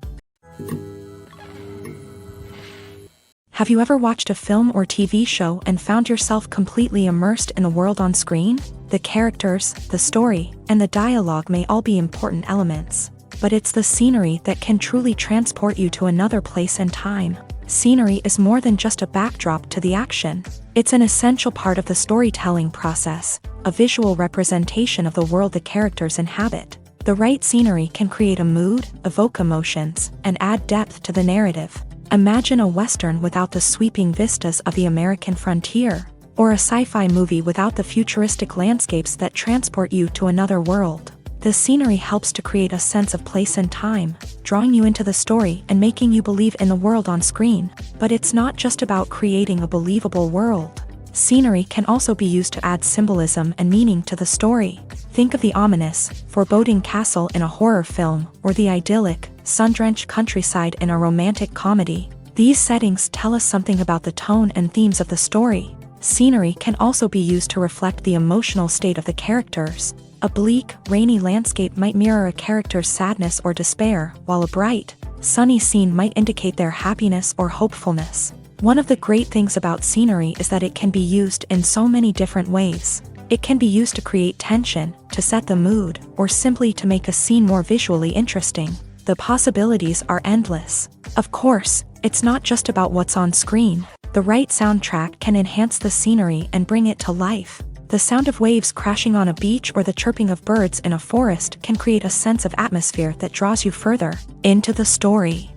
Have you ever watched a film or TV show and found yourself completely immersed in the world on screen? The characters, the story, and the dialogue may all be important elements, but it's the scenery that can truly transport you to another place and time. Scenery is more than just a backdrop to the action. It's an essential part of the storytelling process, a visual representation of the world the characters inhabit. The right scenery can create a mood, evoke emotions, and add depth to the narrative. Imagine a Western without the sweeping vistas of the American frontier, or a sci-fi movie without the futuristic landscapes that transport you to another world. The scenery helps to create a sense of place and time, drawing you into the story and making you believe in the world on screen. But it's not just about creating a believable world. Scenery can also be used to add symbolism and meaning to the story. Think of the ominous, foreboding castle in a horror film, or the idyllic, sun-drenched countryside in a romantic comedy. These settings tell us something about the tone and themes of the story. Scenery can also be used to reflect the emotional state of the characters. A bleak, rainy landscape might mirror a character's sadness or despair, while a bright, sunny scene might indicate their happiness or hopefulness. One of the great things about scenery is that it can be used in so many different ways. It can be used to create tension, to set the mood, or simply to make a scene more visually interesting. The possibilities are endless. Of course, it's not just about what's on screen. The right soundtrack can enhance the scenery and bring it to life. The sound of waves crashing on a beach or the chirping of birds in a forest can create a sense of atmosphere that draws you further into the story.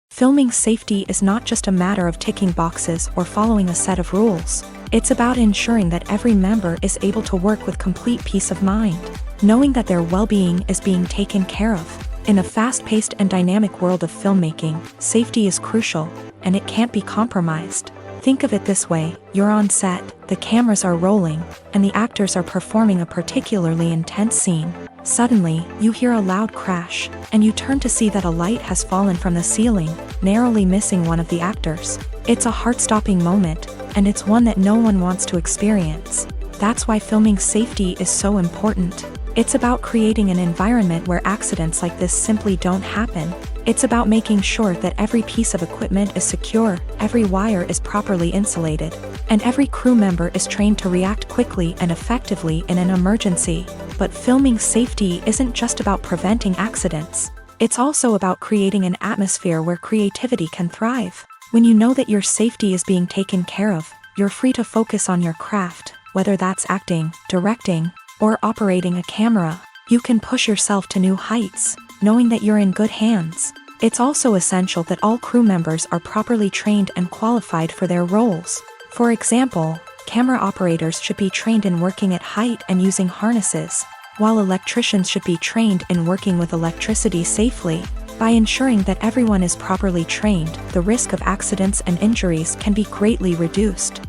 Filming safety is not just a matter of ticking boxes or following a set of rules. It's about ensuring that every member is able to work with complete peace of mind, knowing that their well-being is being taken care of. In a fast-paced and dynamic world of filmmaking, safety is crucial, and it can't be compromised. Think of it this way: you're on set, the cameras are rolling, and the actors are performing a particularly intense scene. Suddenly, you hear a loud crash, and you turn to see that a light has fallen from the ceiling, narrowly missing one of the actors. It's a heart-stopping moment, and it's one that no one wants to experience. That's why filming safety is so important. It's about creating an environment where accidents like this simply don't happen. It's about making sure that every piece of equipment is secure, every wire is properly insulated, and every crew member is trained to react quickly and effectively in an emergency. But filming safety isn't just about preventing accidents. It's also about creating an atmosphere where creativity can thrive. When you know that your safety is being taken care of, you're free to focus on your craft, whether that's acting, directing, or operating a camera. You can push yourself to new heights, knowing that you're in good hands. It's also essential that all crew members are properly trained and qualified for their roles. For example, camera operators should be trained in working at height and using harnesses, while electricians should be trained in working with electricity safely. By ensuring that everyone is properly trained, the risk of accidents and injuries can be greatly reduced.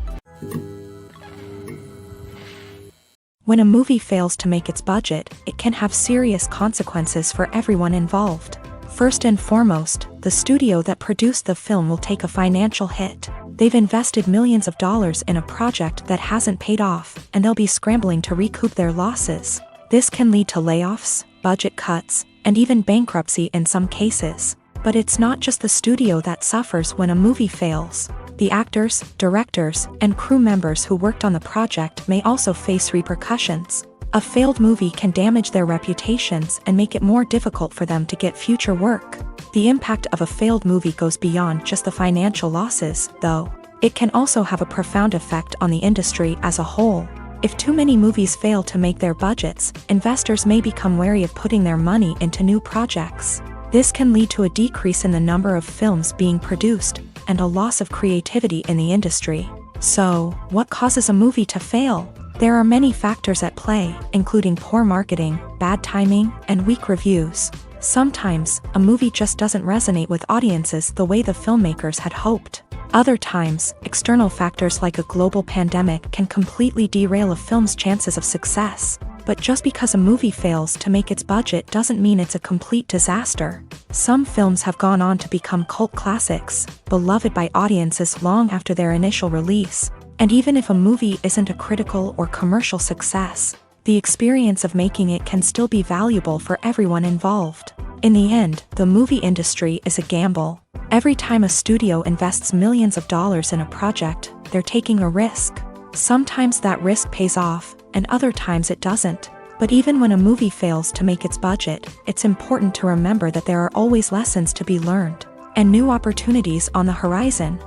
When a movie fails to make its budget, it can have serious consequences for everyone involved. First and foremost, the studio that produced the film will take a financial hit. They've invested millions of dollars in a project that hasn't paid off, and they'll be scrambling to recoup their losses. This can lead to layoffs, budget cuts, and even bankruptcy in some cases. But it's not just the studio that suffers when a movie fails. The actors, directors, and crew members who worked on the project may also face repercussions. A failed movie can damage their reputations and make it more difficult for them to get future work. The impact of a failed movie goes beyond just the financial losses, though. It can also have a profound effect on the industry as a whole. If too many movies fail to make their budgets, investors may become wary of putting their money into new projects. This can lead to a decrease in the number of films being produced, and a loss of creativity in the industry. So, what causes a movie to fail? There are many factors at play, including poor marketing, bad timing, and weak reviews. Sometimes, a movie just doesn't resonate with audiences the way the filmmakers had hoped. Other times, external factors like a global pandemic can completely derail a film's chances of success. But just because a movie fails to make its budget doesn't mean it's a complete disaster. Some films have gone on to become cult classics, beloved by audiences long after their initial release. And even if a movie isn't a critical or commercial success, the experience of making it can still be valuable for everyone involved. In the end, the movie industry is a gamble. Every time a studio invests millions of dollars in a project, they're taking a risk. Sometimes that risk pays off, and other times it doesn't. But even when a movie fails to make its budget, it's important to remember that there are always lessons to be learned, and new opportunities on the horizon.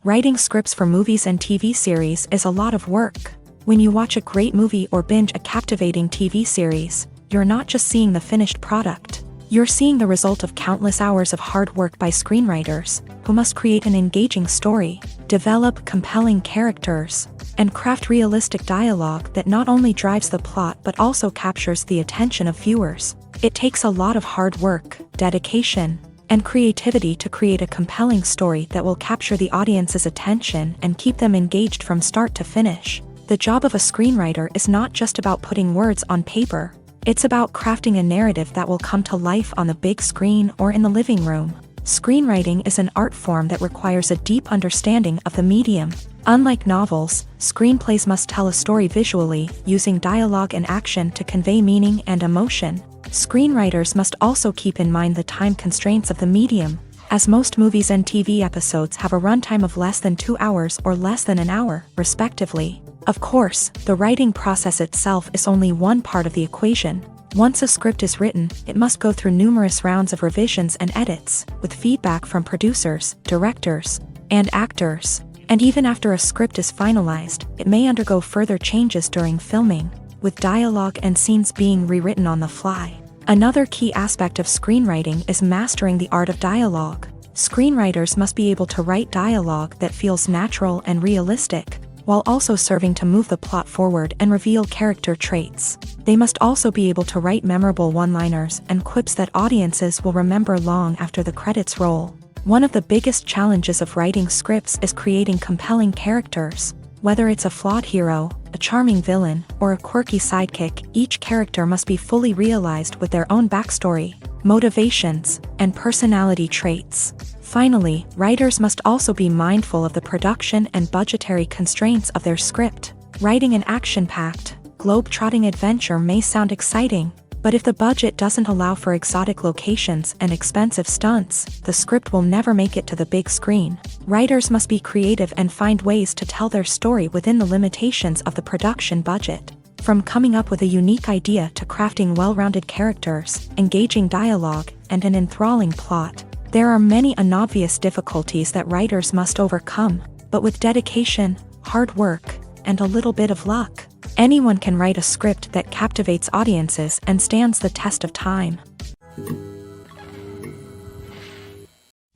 Writing scripts for movies and TV series is a lot of work. When you watch a great movie or binge a captivating TV series, you're not just seeing the finished product. You're seeing the result of countless hours of hard work by screenwriters, who must create an engaging story, develop compelling characters, and craft realistic dialogue that not only drives the plot but also captures the attention of viewers. It takes a lot of hard work, dedication, and creativity to create a compelling story that will capture the audience's attention and keep them engaged from start to finish. The job of a screenwriter is not just about putting words on paper. It's about crafting a narrative that will come to life on the big screen or in the living room. Screenwriting is an art form that requires a deep understanding of the medium. Unlike novels, screenplays must tell a story visually, using dialogue and action to convey meaning and emotion. Screenwriters must also keep in mind the time constraints of the medium, as most movies and TV episodes have a runtime of less than 2 hours or less than an hour, respectively. Of course, the writing process itself is only one part of the equation. Once a script is written, it must go through numerous rounds of revisions and edits, with feedback from producers, directors, and actors. And even after a script is finalized, it may undergo further changes during filming, with dialogue and scenes being rewritten on the fly. Another key aspect of screenwriting is mastering the art of dialogue. Screenwriters must be able to write dialogue that feels natural and realistic, while also serving to move the plot forward and reveal character traits. They must also be able to write memorable one-liners and quips that audiences will remember long after the credits roll. One of the biggest challenges of writing scripts is creating compelling characters. Whether it's a flawed hero, a charming villain, or a quirky sidekick, each character must be fully realized with their own backstory, motivations, and personality traits. Finally, writers must also be mindful of the production and budgetary constraints of their script. Writing an action-packed, globe-trotting adventure may sound exciting, but if the budget doesn't allow for exotic locations and expensive stunts, the script will never make it to the big screen. Writers must be creative and find ways to tell their story within the limitations of the production budget. From coming up with a unique idea to crafting well-rounded characters, engaging dialogue, and an enthralling plot, there are many unobvious difficulties that writers must overcome, but with dedication, hard work, and a little bit of luck, anyone can write a script that captivates audiences and stands the test of time.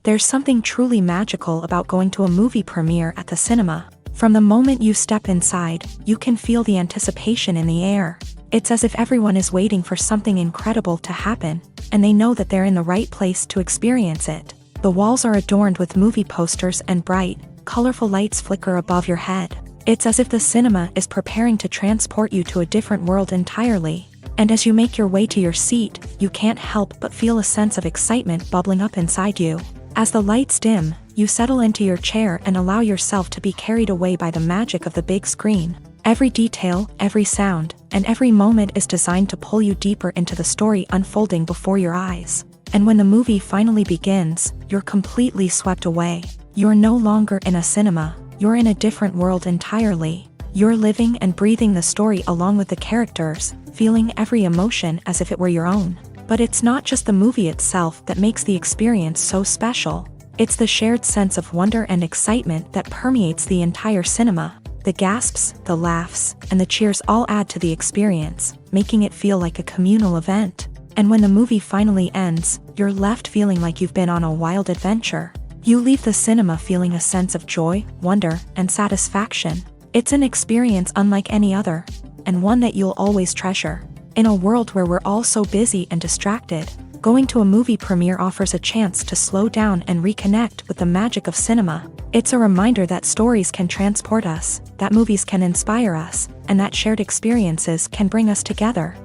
There's something truly magical about going to a movie premiere at the cinema. From the moment you step inside, you can feel the anticipation in the air. It's as if everyone is waiting for something incredible to happen, and they know that they're in the right place to experience it. The walls are adorned with movie posters and bright, colorful lights flicker above your head. It's as if the cinema is preparing to transport you to a different world entirely. And as you make your way to your seat, you can't help but feel a sense of excitement bubbling up inside you. As the lights dim, you settle into your chair and allow yourself to be carried away by the magic of the big screen. Every detail, every sound, and every moment is designed to pull you deeper into the story unfolding before your eyes. And when the movie finally begins, you're completely swept away. You're no longer in a cinema, you're in a different world entirely. You're living and breathing the story along with the characters, feeling every emotion as if it were your own. But it's not just the movie itself that makes the experience so special. It's the shared sense of wonder and excitement that permeates the entire cinema. The gasps, the laughs, and the cheers all add to the experience, making it feel like a communal event. And when the movie finally ends, you're left feeling like you've been on a wild adventure. You leave the cinema feeling a sense of joy, wonder, and satisfaction. It's an experience unlike any other, and one that you'll always treasure. In a world where we're all so busy and distracted, going to a movie premiere offers a chance to slow down and reconnect with the magic of cinema. It's a reminder that stories can transport us, that movies can inspire us, and that shared experiences can bring us together.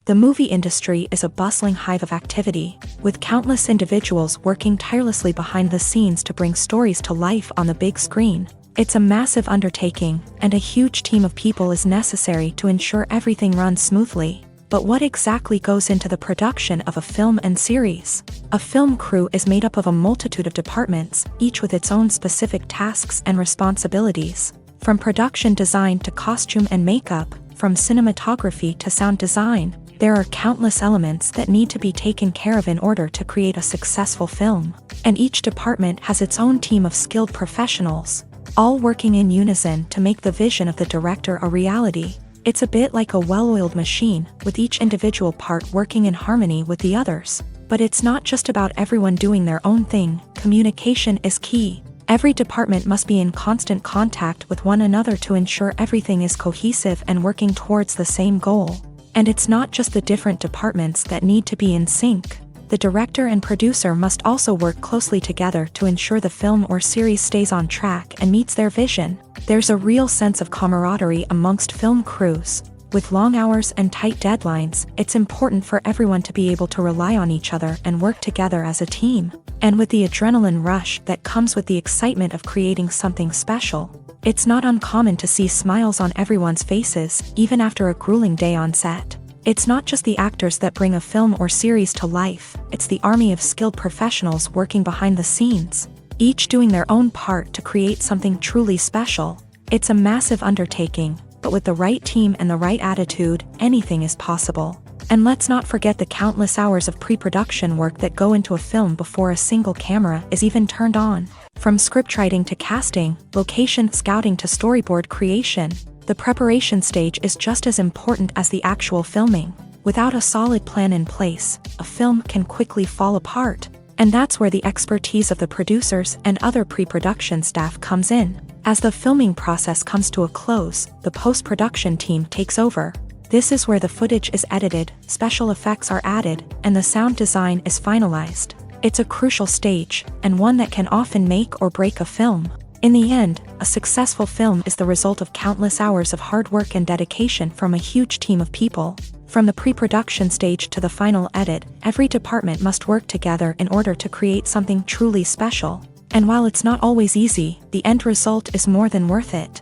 The movie industry is a bustling hive of activity, with countless individuals working tirelessly behind the scenes to bring stories to life on the big screen. It's a massive undertaking, and a huge team of people is necessary to ensure everything runs smoothly. But what exactly goes into the production of a film and series? A film crew is made up of a multitude of departments, each with its own specific tasks and responsibilities. From production design to costume and makeup, from cinematography to sound design, there are countless elements that need to be taken care of in order to create a successful film. And each department has its own team of skilled professionals, all working in unison to make the vision of the director a reality. It's a bit like a well-oiled machine, with each individual part working in harmony with the others. But it's not just about everyone doing their own thing. Communication is key. Every department must be in constant contact with one another to ensure everything is cohesive and working towards the same goal. And it's not just the different departments that need to be in sync. The director and producer must also work closely together to ensure the film or series stays on track and meets their vision. There's a real sense of camaraderie amongst film crews. With long hours and tight deadlines, it's important for everyone to be able to rely on each other and work together as a team. And with the adrenaline rush that comes with the excitement of creating something special, it's not uncommon to see smiles on everyone's faces, even after a grueling day on set. It's not just the actors that bring a film or series to life, it's the army of skilled professionals working behind the scenes, each doing their own part to create something truly special. It's a massive undertaking, but with the right team and the right attitude, anything is possible. And let's not forget the countless hours of pre-production work that go into a film before a single camera is even turned on. From scriptwriting to casting, location scouting to storyboard creation, the preparation stage is just as important as the actual filming. Without a solid plan in place, a film can quickly fall apart. And that's where the expertise of the producers and other pre-production staff comes in. As the filming process comes to a close, the post-production team takes over. This is where the footage is edited, special effects are added, and the sound design is finalized. It's a crucial stage, and one that can often make or break a film. In the end, a successful film is the result of countless hours of hard work and dedication from a huge team of people. From the pre-production stage to the final edit, every department must work together in order to create something truly special. And while it's not always easy, the end result is more than worth it.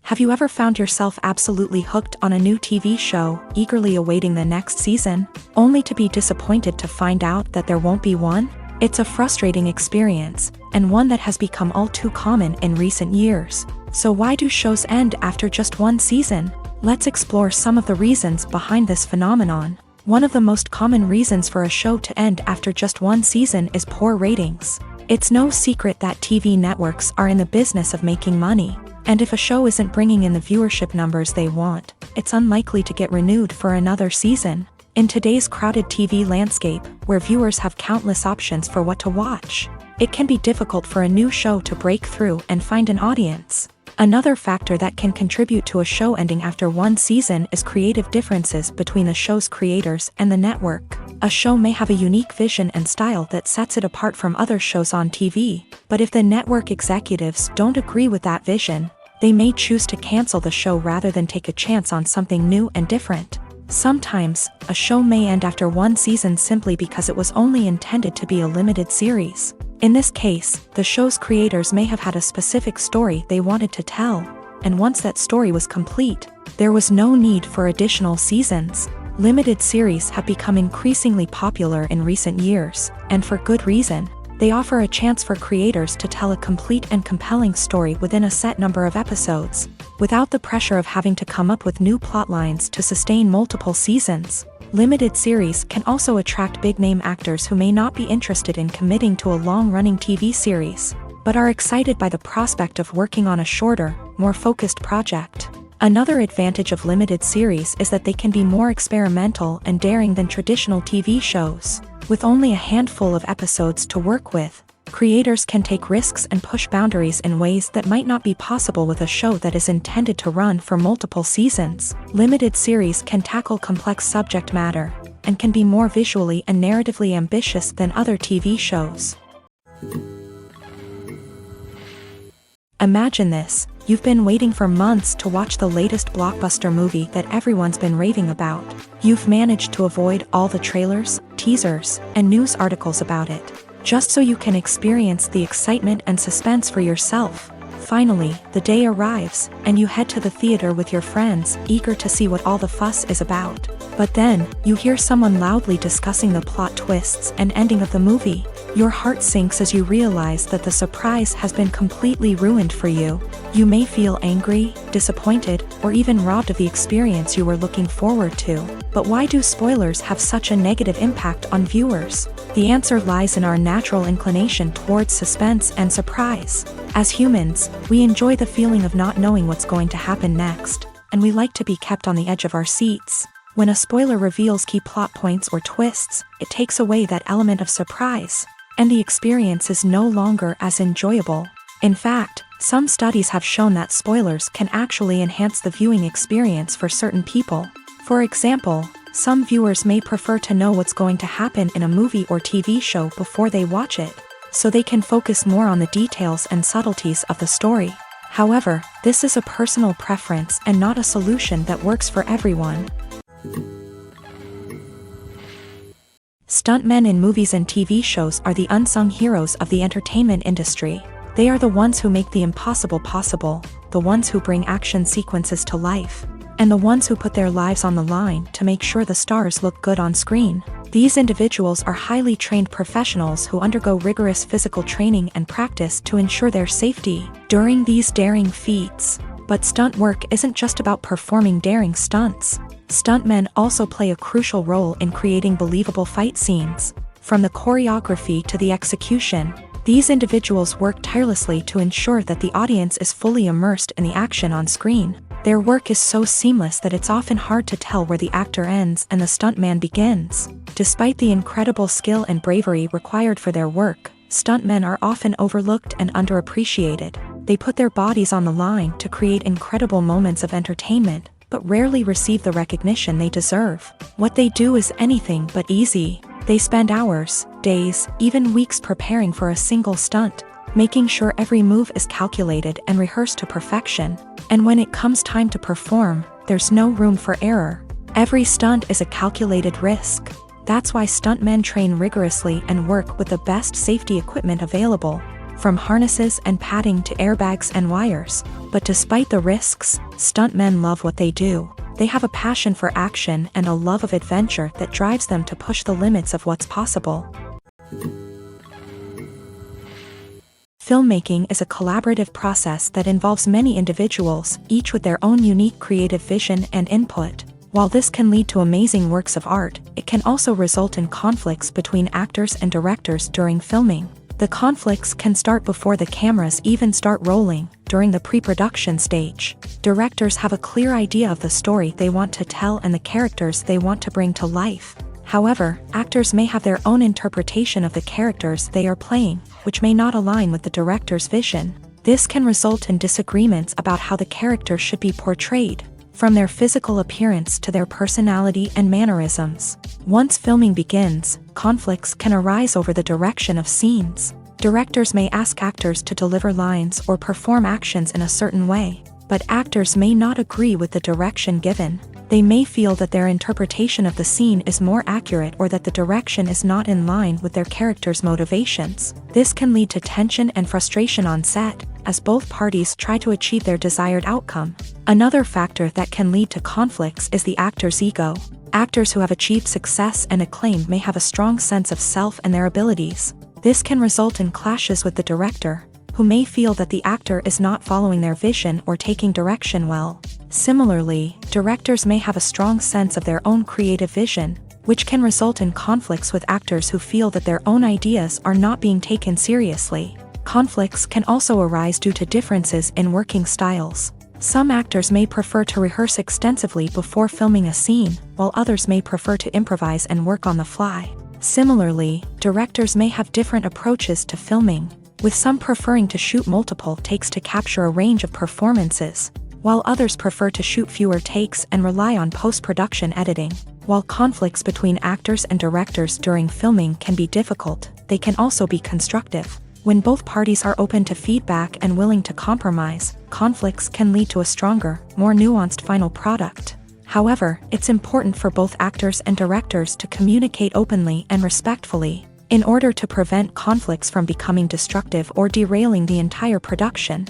Have you ever found yourself absolutely hooked on a new TV show, eagerly awaiting the next season, only to be disappointed to find out that there won't be one? It's a frustrating experience, and one that has become all too common in recent years. So why do shows end after just one season? Let's explore some of the reasons behind this phenomenon. One of the most common reasons for a show to end after just one season is poor ratings. It's no secret that TV networks are in the business of making money. And if a show isn't bringing in the viewership numbers they want, it's unlikely to get renewed for another season. In today's crowded TV landscape, where viewers have countless options for what to watch, it can be difficult for a new show to break through and find an audience. Another factor that can contribute to a show ending after one season is creative differences between the show's creators and the network. A show may have a unique vision and style that sets it apart from other shows on TV, but if the network executives don't agree with that vision, they may choose to cancel the show rather than take a chance on something new and different. Sometimes, a show may end after one season simply because it was only intended to be a limited series. In this case, the show's creators may have had a specific story they wanted to tell, and once that story was complete, there was no need for additional seasons. Limited series have become increasingly popular in recent years, and for good reason. They offer a chance for creators to tell a complete and compelling story within a set number of episodes, without the pressure of having to come up with new plotlines to sustain multiple seasons. Limited series can also attract big-name actors who may not be interested in committing to a long-running TV series, but are excited by the prospect of working on a shorter, more focused project. Another advantage of limited series is that they can be more experimental and daring than traditional TV shows. With only a handful of episodes to work with, creators can take risks and push boundaries in ways that might not be possible with a show that is intended to run for multiple seasons. Limited series can tackle complex subject matter, and can be more visually and narratively ambitious than other TV shows. Imagine this: you've been waiting for months to watch the latest blockbuster movie that everyone's been raving about. You've managed to avoid all the trailers, teasers, and news articles about it, just so you can experience the excitement and suspense for yourself. Finally, the day arrives, and you head to the theater with your friends, eager to see what all the fuss is about. But then, you hear someone loudly discussing the plot twists and ending of the movie. Your heart sinks as you realize that the surprise has been completely ruined for you. You may feel angry, disappointed, or even robbed of the experience you were looking forward to. But why do spoilers have such a negative impact on viewers? The answer lies in our natural inclination towards suspense and surprise. As humans, we enjoy the feeling of not knowing what's going to happen next, and we like to be kept on the edge of our seats. When a spoiler reveals key plot points or twists, it takes away that element of surprise, and the experience is no longer as enjoyable. In fact, some studies have shown that spoilers can actually enhance the viewing experience for certain people. For example, some viewers may prefer to know what's going to happen in a movie or TV show before they watch it, so they can focus more on the details and subtleties of the story. However, this is a personal preference and not a solution that works for everyone. Stuntmen in movies and TV shows are the unsung heroes of the entertainment industry. They are the ones who make the impossible possible, the ones who bring action sequences to life, and the ones who put their lives on the line to make sure the stars look good on screen. These individuals are highly trained professionals who undergo rigorous physical training and practice to ensure their safety during these daring feats. But stunt work isn't just about performing daring stunts. Stuntmen also play a crucial role in creating believable fight scenes. From the choreography to the execution, these individuals work tirelessly to ensure that the audience is fully immersed in the action on screen. Their work is so seamless that it's often hard to tell where the actor ends and the stuntman begins. Despite the incredible skill and bravery required for their work, stuntmen are often overlooked and underappreciated. They put their bodies on the line to create incredible moments of entertainment, but rarely receive the recognition they deserve. What they do is anything but easy. They spend hours, days, even weeks preparing for a single stunt, making sure every move is calculated and rehearsed to perfection. And when it comes time to perform, there's no room for error. Every stunt is a calculated risk. That's why stuntmen train rigorously and work with the best safety equipment available, from harnesses and padding to airbags and wires. But despite the risks, stuntmen love what they do. They have a passion for action and a love of adventure that drives them to push the limits of what's possible. Filmmaking is a collaborative process that involves many individuals, each with their own unique creative vision and input. While this can lead to amazing works of art, it can also result in conflicts between actors and directors during filming. The conflicts can start before the cameras even start rolling, during the pre-production stage. Directors have a clear idea of the story they want to tell and the characters they want to bring to life. However, actors may have their own interpretation of the characters they are playing, which may not align with the director's vision. This can result in disagreements about how the character should be portrayed, from their physical appearance to their personality and mannerisms. Once filming begins, conflicts can arise over the direction of scenes. Directors may ask actors to deliver lines or perform actions in a certain way, but actors may not agree with the direction given. They may feel that their interpretation of the scene is more accurate or that the direction is not in line with their character's motivations. This can lead to tension and frustration on set, as both parties try to achieve their desired outcome. Another factor that can lead to conflicts is the actor's ego. Actors who have achieved success and acclaim may have a strong sense of self and their abilities. This can result in clashes with the director, who may feel that the actor is not following their vision or taking direction well. Similarly, directors may have a strong sense of their own creative vision, which can result in conflicts with actors who feel that their own ideas are not being taken seriously. Conflicts can also arise due to differences in working styles. Some actors may prefer to rehearse extensively before filming a scene, while others may prefer to improvise and work on the fly. Similarly, directors may have different approaches to filming, with some preferring to shoot multiple takes to capture a range of performances, while others prefer to shoot fewer takes and rely on post-production editing. While conflicts between actors and directors during filming can be difficult, they can also be constructive. When both parties are open to feedback and willing to compromise, conflicts can lead to a stronger, more nuanced final product. However, it's important for both actors and directors to communicate openly and respectfully, in order to prevent conflicts from becoming destructive or derailing the entire production.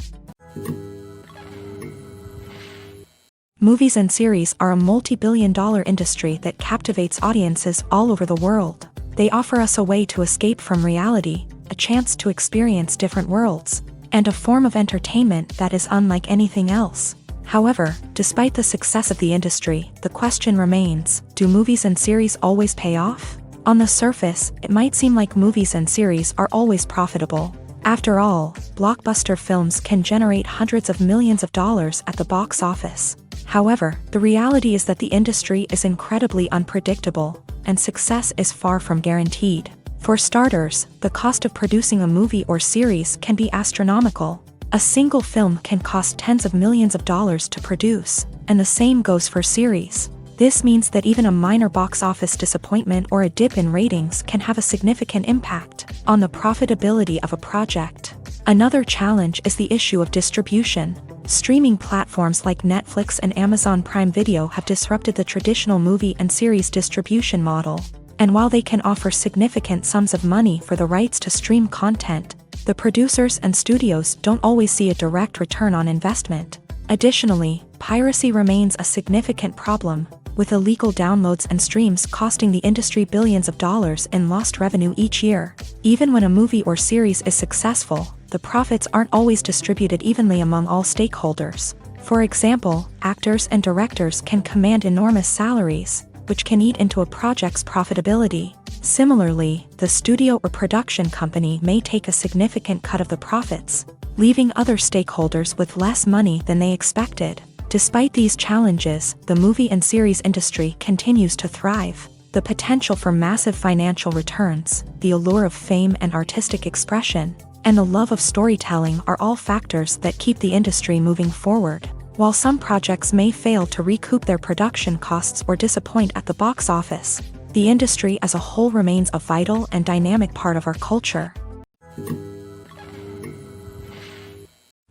Movies and series are a multi-billion-dollar industry that captivates audiences all over the world. They offer us a way to escape from reality, a chance to experience different worlds, and a form of entertainment that is unlike anything else. However, despite the success of the industry, the question remains, do movies and series always pay off? On the surface, it might seem like movies and series are always profitable. After all, blockbuster films can generate hundreds of millions of dollars at the box office. However, the reality is that the industry is incredibly unpredictable, and success is far from guaranteed. For starters, the cost of producing a movie or series can be astronomical. A single film can cost tens of millions of dollars to produce, and the same goes for series. This means that even a minor box office disappointment or a dip in ratings can have a significant impact on the profitability of a project. Another challenge is the issue of distribution. Streaming platforms like Netflix and Amazon Prime Video have disrupted the traditional movie and series distribution model. And while they can offer significant sums of money for the rights to stream content, the producers and studios don't always see a direct return on investment. Additionally, piracy remains a significant problem, with illegal downloads and streams costing the industry billions of dollars in lost revenue each year. Even when a movie or series is successful, the profits aren't always distributed evenly among all stakeholders. For example, actors and directors can command enormous salaries, which can eat into a project's profitability. Similarly, the studio or production company may take a significant cut of the profits, leaving other stakeholders with less money than they expected. Despite these challenges, the movie and series industry continues to thrive. The potential for massive financial returns, the allure of fame and artistic expression, and the love of storytelling are all factors that keep the industry moving forward. While some projects may fail to recoup their production costs or disappoint at the box office, the industry as a whole remains a vital and dynamic part of our culture.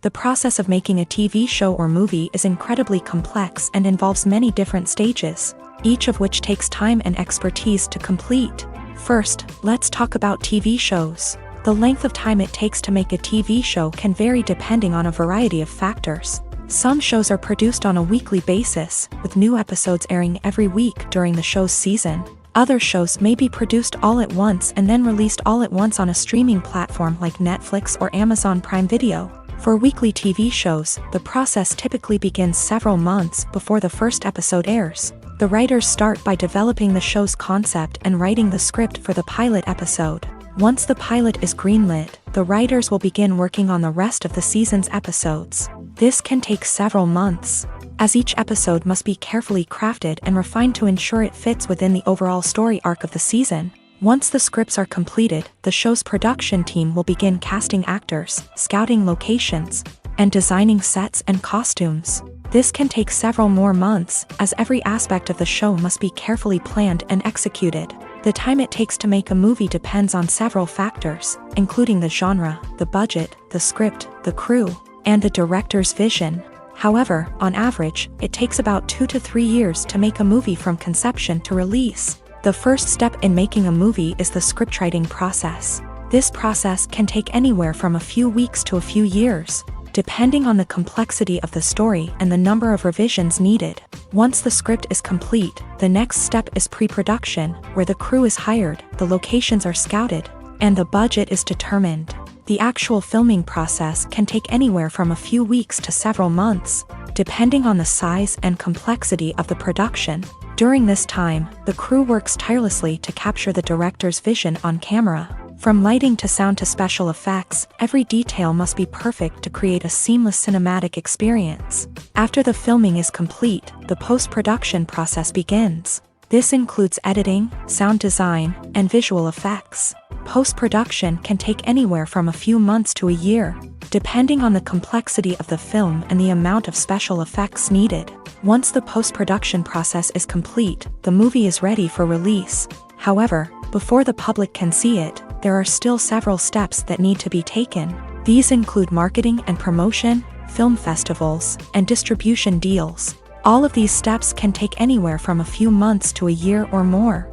The process of making a TV show or movie is incredibly complex and involves many different stages, each of which takes time and expertise to complete. First, let's talk about TV shows. The length of time it takes to make a TV show can vary depending on a variety of factors. Some shows are produced on a weekly basis, with new episodes airing every week during the show's season. Other shows may be produced all at once and then released all at once on a streaming platform like Netflix or Amazon Prime Video. For weekly TV shows, the process typically begins several months before the first episode airs. The writers start by developing the show's concept and writing the script for the pilot episode. Once the pilot is greenlit, the writers will begin working on the rest of the season's episodes. This can take several months, as each episode must be carefully crafted and refined to ensure it fits within the overall story arc of the season. Once the scripts are completed, the show's production team will begin casting actors, scouting locations, and designing sets and costumes. This can take several more months, as every aspect of the show must be carefully planned and executed. The time it takes to make a movie depends on several factors, including the genre, the budget, the script, the crew, and the director's vision. However, on average, it takes about 2 to 3 years to make a movie from conception to release. The first step in making a movie is the scriptwriting process. This process can take anywhere from a few weeks to a few years, depending on the complexity of the story and the number of revisions needed. Once the script is complete, the next step is pre-production, where the crew is hired, the locations are scouted, and the budget is determined. The actual filming process can take anywhere from a few weeks to several months, depending on the size and complexity of the production. During this time, the crew works tirelessly to capture the director's vision on camera. From lighting to sound to special effects, every detail must be perfect to create a seamless cinematic experience. After the filming is complete, the post-production process begins. This includes editing, sound design, and visual effects. Post-production can take anywhere from a few months to a year, depending on the complexity of the film and the amount of special effects needed. Once the post-production process is complete, the movie is ready for release. However, before the public can see it, there are still several steps that need to be taken. These include marketing and promotion, film festivals, and distribution deals. All of these steps can take anywhere from a few months to a year or more.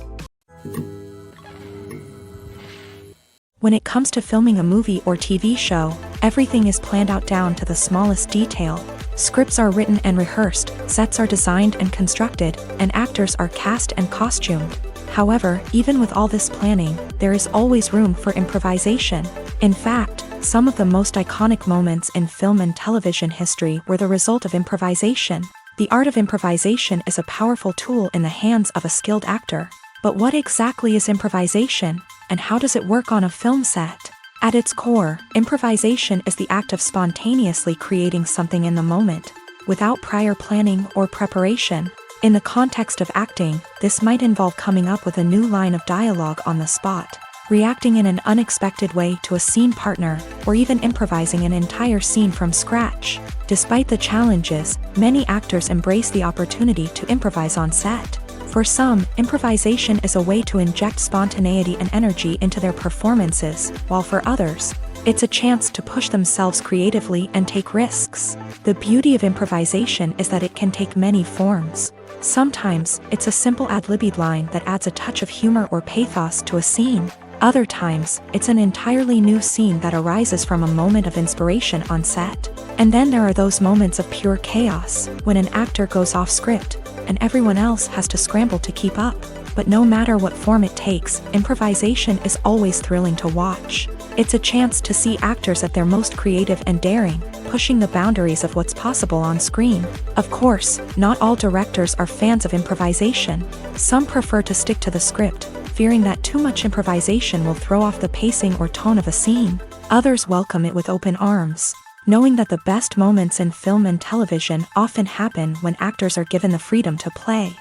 When it comes to filming a movie or TV show, everything is planned out down to the smallest detail. Scripts are written and rehearsed, sets are designed and constructed, and actors are cast and costumed. However, even with all this planning, there is always room for improvisation. In fact, some of the most iconic moments in film and television history were the result of improvisation. The art of improvisation is a powerful tool in the hands of a skilled actor. But what exactly is improvisation, and how does it work on a film set? At its core, improvisation is the act of spontaneously creating something in the moment, without prior planning or preparation. In the context of acting, this might involve coming up with a new line of dialogue on the spot, reacting in an unexpected way to a scene partner, or even improvising an entire scene from scratch. Despite the challenges, many actors embrace the opportunity to improvise on set. For some, improvisation is a way to inject spontaneity and energy into their performances, while for others, it's a chance to push themselves creatively and take risks. The beauty of improvisation is that it can take many forms. Sometimes, it's a simple ad-libbed line that adds a touch of humor or pathos to a scene. Other times, it's an entirely new scene that arises from a moment of inspiration on set. And then there are those moments of pure chaos, when an actor goes off script, and everyone else has to scramble to keep up. But no matter what form it takes, improvisation is always thrilling to watch. It's a chance to see actors at their most creative and daring, pushing the boundaries of what's possible on screen. Of course, not all directors are fans of improvisation. Some prefer to stick to the script, fearing that too much improvisation will throw off the pacing or tone of a scene. Others welcome it with open arms, knowing that the best moments in film and television often happen when actors are given the freedom to play.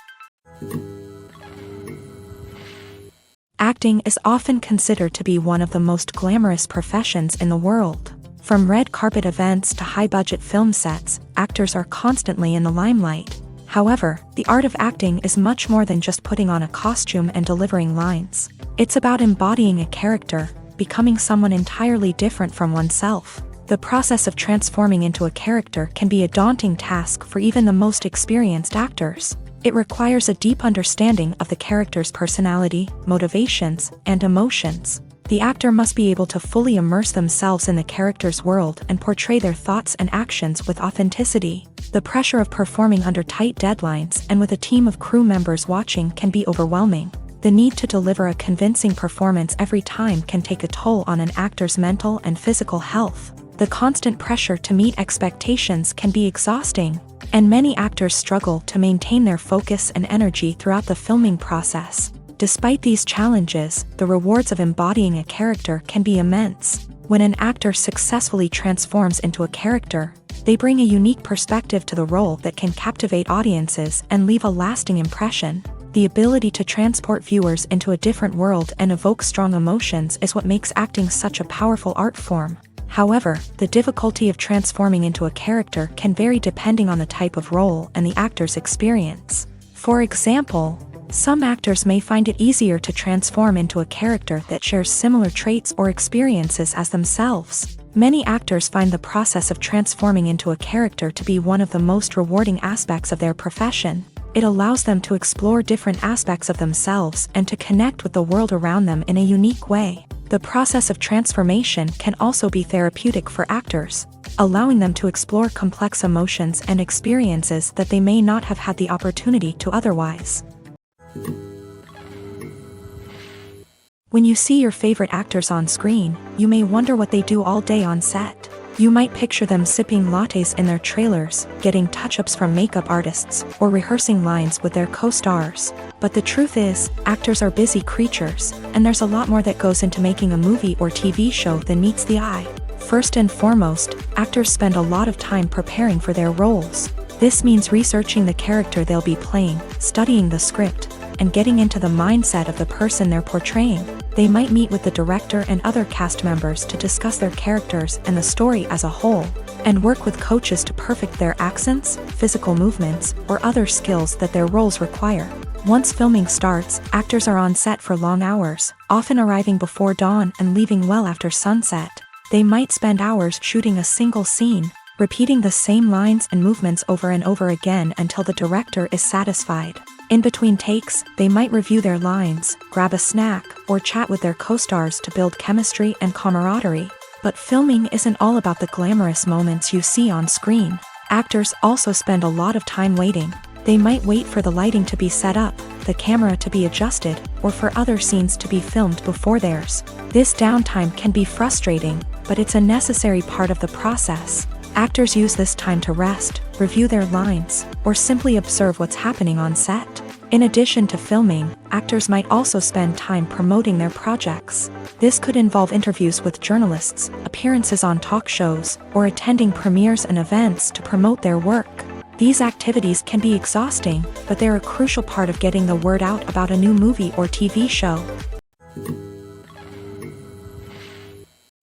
Acting is often considered to be one of the most glamorous professions in the world. From red carpet events to high-budget film sets, actors are constantly in the limelight. However, the art of acting is much more than just putting on a costume and delivering lines. It's about embodying a character, becoming someone entirely different from oneself. The process of transforming into a character can be a daunting task for even the most experienced actors. It requires a deep understanding of the character's personality, motivations, and emotions. The actor must be able to fully immerse themselves in the character's world and portray their thoughts and actions with authenticity. The pressure of performing under tight deadlines and with a team of crew members watching can be overwhelming. The need to deliver a convincing performance every time can take a toll on an actor's mental and physical health. The constant pressure to meet expectations can be exhausting, and many actors struggle to maintain their focus and energy throughout the filming process. Despite these challenges, the rewards of embodying a character can be immense. When an actor successfully transforms into a character, they bring a unique perspective to the role that can captivate audiences and leave a lasting impression. The ability to transport viewers into a different world and evoke strong emotions is what makes acting such a powerful art form. However, the difficulty of transforming into a character can vary depending on the type of role and the actor's experience. For example, some actors may find it easier to transform into a character that shares similar traits or experiences as themselves. Many actors find the process of transforming into a character to be one of the most rewarding aspects of their profession. It allows them to explore different aspects of themselves and to connect with the world around them in a unique way. The process of transformation can also be therapeutic for actors, allowing them to explore complex emotions and experiences that they may not have had the opportunity to otherwise. When you see your favorite actors on screen, you may wonder what they do all day on set. You might picture them sipping lattes in their trailers, getting touch-ups from makeup artists, or rehearsing lines with their co-stars. But the truth is, actors are busy creatures, and there's a lot more that goes into making a movie or TV show than meets the eye. First and foremost, actors spend a lot of time preparing for their roles. This means researching the character they'll be playing, studying the script, and getting into the mindset of the person they're portraying. They might meet with the director and other cast members to discuss their characters and the story as a whole, and work with coaches to perfect their accents, physical movements, or other skills that their roles require. Once filming starts, actors are on set for long hours, often arriving before dawn and leaving well after sunset. They might spend hours shooting a single scene, repeating the same lines and movements over and over again until the director is satisfied. In between takes, they might review their lines, grab a snack, or chat with their co-stars to build chemistry and camaraderie. But filming isn't all about the glamorous moments you see on screen. Actors also spend a lot of time waiting. They might wait for the lighting to be set up, the camera to be adjusted, or for other scenes to be filmed before theirs. This downtime can be frustrating, but it's a necessary part of the process. Actors use this time to rest, review their lines, or simply observe what's happening on set. In addition to filming, actors might also spend time promoting their projects. This could involve interviews with journalists, appearances on talk shows, or attending premieres and events to promote their work. These activities can be exhausting, but they're a crucial part of getting the word out about a new movie or TV show.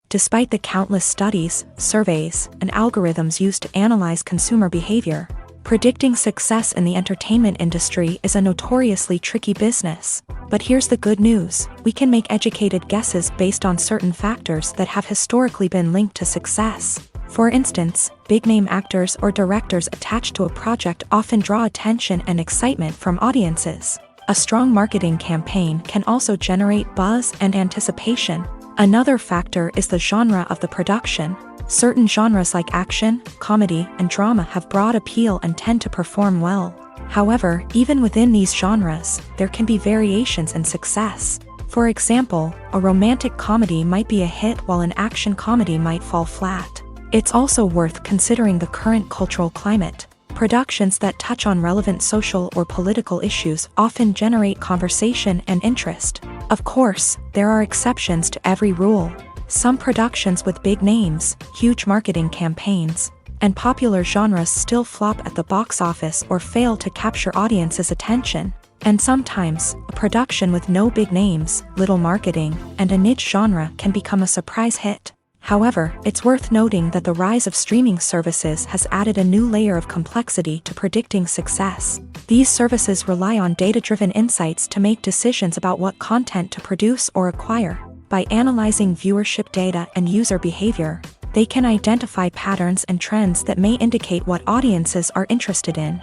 Despite the countless studies, surveys, and algorithms used to analyze consumer behavior, predicting success in the entertainment industry is a notoriously tricky business. But here's the good news: we can make educated guesses based on certain factors that have historically been linked to success. For instance, big-name actors or directors attached to a project often draw attention and excitement from audiences. A strong marketing campaign can also generate buzz and anticipation. Another factor is the genre of the production. Certain genres like action, comedy, and drama have broad appeal and tend to perform well. However, even within these genres, there can be variations in success. For example, a romantic comedy might be a hit while an action comedy might fall flat. It's also worth considering the current cultural climate. Productions that touch on relevant social or political issues often generate conversation and interest. Of course, there are exceptions to every rule. Some productions with big names, huge marketing campaigns, and popular genres still flop at the box office or fail to capture audiences' attention. And sometimes, a production with no big names, little marketing, and a niche genre can become a surprise hit. However, it's worth noting that the rise of streaming services has added a new layer of complexity to predicting success. These services rely on data-driven insights to make decisions about what content to produce or acquire. By analyzing viewership data and user behavior, they can identify patterns and trends that may indicate what audiences are interested in.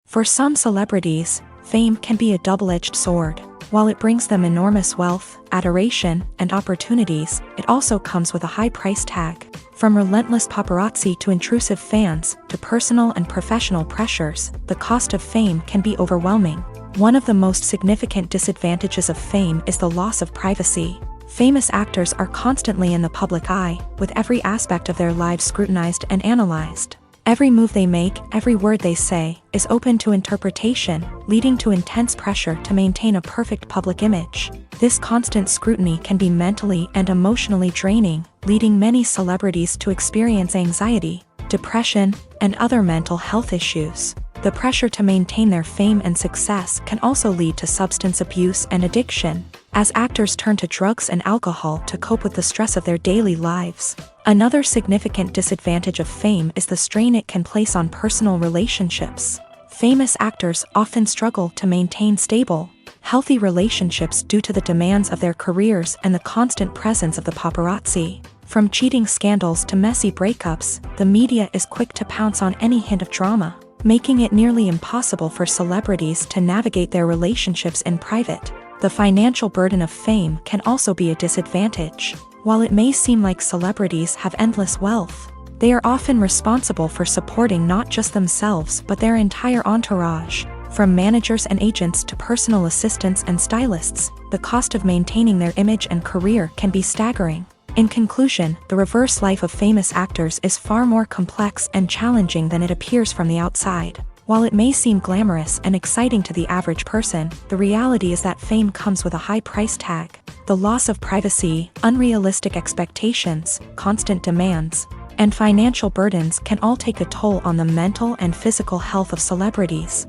For some celebrities, fame can be a double-edged sword. While it brings them enormous wealth, adoration, and opportunities, it also comes with a high price tag. From relentless paparazzi to intrusive fans, to personal and professional pressures, the cost of fame can be overwhelming. One of the most significant disadvantages of fame is the loss of privacy. Famous actors are constantly in the public eye, with every aspect of their lives scrutinized and analyzed. Every move they make, every word they say, is open to interpretation, leading to intense pressure to maintain a perfect public image. This constant scrutiny can be mentally and emotionally draining, leading many celebrities to experience anxiety, depression, and other mental health issues. The pressure to maintain their fame and success can also lead to substance abuse and addiction, as actors turn to drugs and alcohol to cope with the stress of their daily lives. Another significant disadvantage of fame is the strain it can place on personal relationships. Famous actors often struggle to maintain stable, healthy relationships due to the demands of their careers and the constant presence of the paparazzi. From cheating scandals to messy breakups, the media is quick to pounce on any hint of drama, making it nearly impossible for celebrities to navigate their relationships in private. The financial burden of fame can also be a disadvantage. While it may seem like celebrities have endless wealth, they are often responsible for supporting not just themselves but their entire entourage. From managers and agents to personal assistants and stylists, the cost of maintaining their image and career can be staggering. In conclusion, the reverse life of famous actors is far more complex and challenging than it appears from the outside. While it may seem glamorous and exciting to the average person, the reality is that fame comes with a high price tag. The loss of privacy, unrealistic expectations, constant demands, and financial burdens can all take a toll on the mental and physical health of celebrities.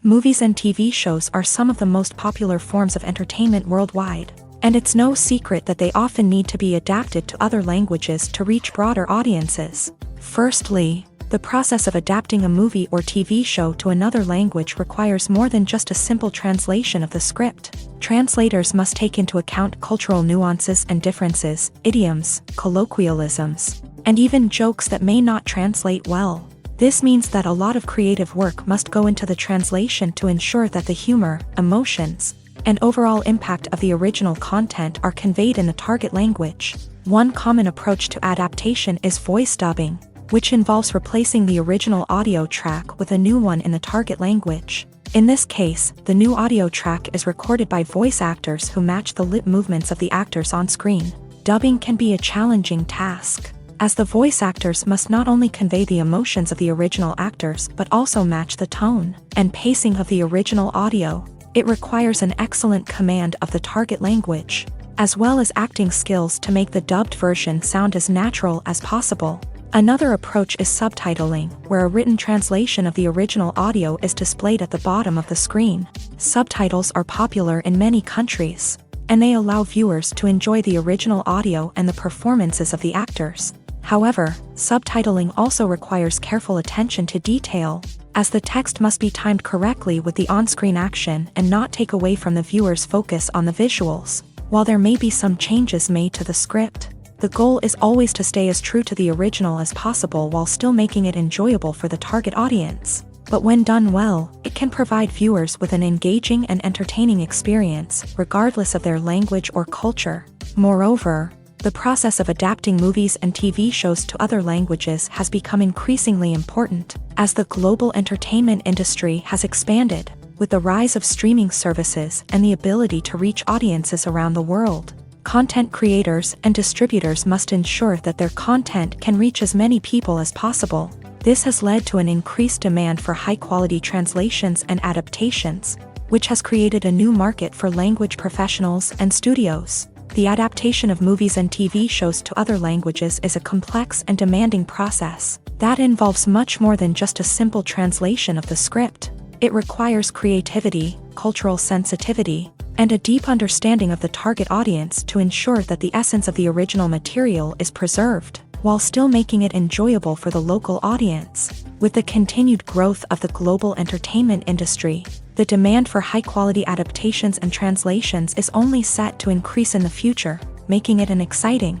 Movies and TV shows are some of the most popular forms of entertainment worldwide, and it's no secret that they often need to be adapted to other languages to reach broader audiences. Firstly, the process of adapting a movie or TV show to another language requires more than just a simple translation of the script. Translators must take into account cultural nuances and differences, idioms, colloquialisms, and even jokes that may not translate well. This means that a lot of creative work must go into the translation to ensure that the humor, emotions, and overall impact of the original content are conveyed in the target language. One common approach to adaptation is voice dubbing, which involves replacing the original audio track with a new one in the target language. In this case, the new audio track is recorded by voice actors who match the lip movements of the actors on screen. Dubbing can be a challenging task, as the voice actors must not only convey the emotions of the original actors but also match the tone and pacing of the original audio. It requires an excellent command of the target language, as well as acting skills to make the dubbed version sound as natural as possible. Another approach is subtitling, where a written translation of the original audio is displayed at the bottom of the screen. Subtitles are popular in many countries, and they allow viewers to enjoy the original audio and the performances of the actors. However, subtitling also requires careful attention to detail, as the text must be timed correctly with the on-screen action and not take away from the viewer's focus on the visuals. While there may be some changes made to the script, the goal is always to stay as true to the original as possible while still making it enjoyable for the target audience. But when done well, it can provide viewers with an engaging and entertaining experience, regardless of their language or culture. Moreover, the process of adapting movies and TV shows to other languages has become increasingly important, as the global entertainment industry has expanded, with the rise of streaming services and the ability to reach audiences around the world. Content creators and distributors must ensure that their content can reach as many people as possible. This has led to an increased demand for high-quality translations and adaptations, which has created a new market for language professionals and studios. The adaptation of movies and TV shows to other languages is a complex and demanding process that involves much more than just a simple translation of the script. It requires creativity, cultural sensitivity, and a deep understanding of the target audience to ensure that the essence of the original material is preserved, while still making it enjoyable for the local audience. With the continued growth of the global entertainment industry, the demand for high-quality adaptations and translations is only set to increase in the future, making it an exciting.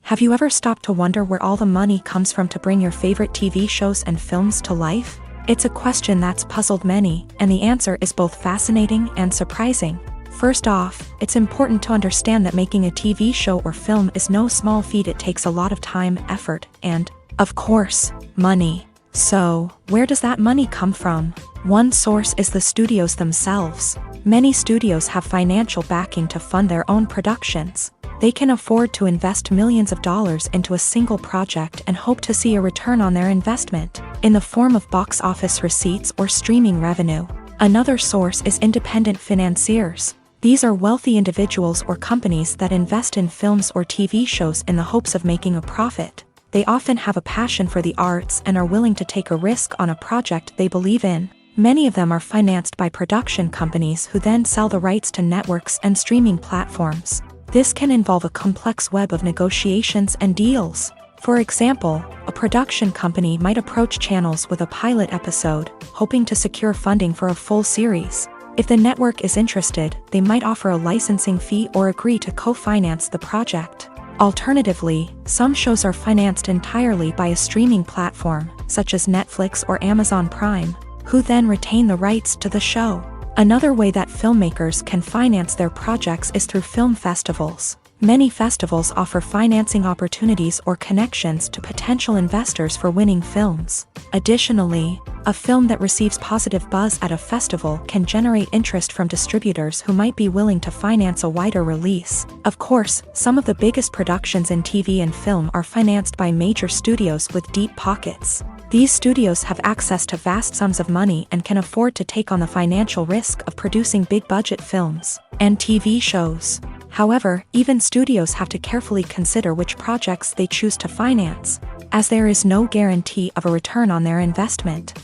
Have you ever stopped to wonder where all the money comes from to bring your favorite TV shows and films to life? It's a question that's puzzled many, and the answer is both fascinating and surprising. First off, it's important to understand that making a TV show or film is no small feat. It takes a lot of time, effort, and, of course, money. So, where does that money come from? One source is the studios themselves. Many studios have financial backing to fund their own productions. They can afford to invest millions of dollars into a single project and hope to see a return on their investment, in the form of box office receipts or streaming revenue. Another source is independent financiers. These are wealthy individuals or companies that invest in films or TV shows in the hopes of making a profit. They often have a passion for the arts and are willing to take a risk on a project they believe in. Many of them are financed by production companies who then sell the rights to networks and streaming platforms. This can involve a complex web of negotiations and deals. For example, a production company might approach channels with a pilot episode, hoping to secure funding for a full series. If the network is interested, they might offer a licensing fee or agree to co-finance the project. Alternatively, some shows are financed entirely by a streaming platform, such as Netflix or Amazon Prime, who then retain the rights to the show. Another way that filmmakers can finance their projects is through film festivals. Many festivals offer financing opportunities or connections to potential investors for winning films. Additionally, a film that receives positive buzz at a festival can generate interest from distributors who might be willing to finance a wider release. Of course, some of the biggest productions in TV and film are financed by major studios with deep pockets. These studios have access to vast sums of money and can afford to take on the financial risk of producing big-budget films and TV shows. However, even studios have to carefully consider which projects they choose to finance, as there is no guarantee of a return on their investment.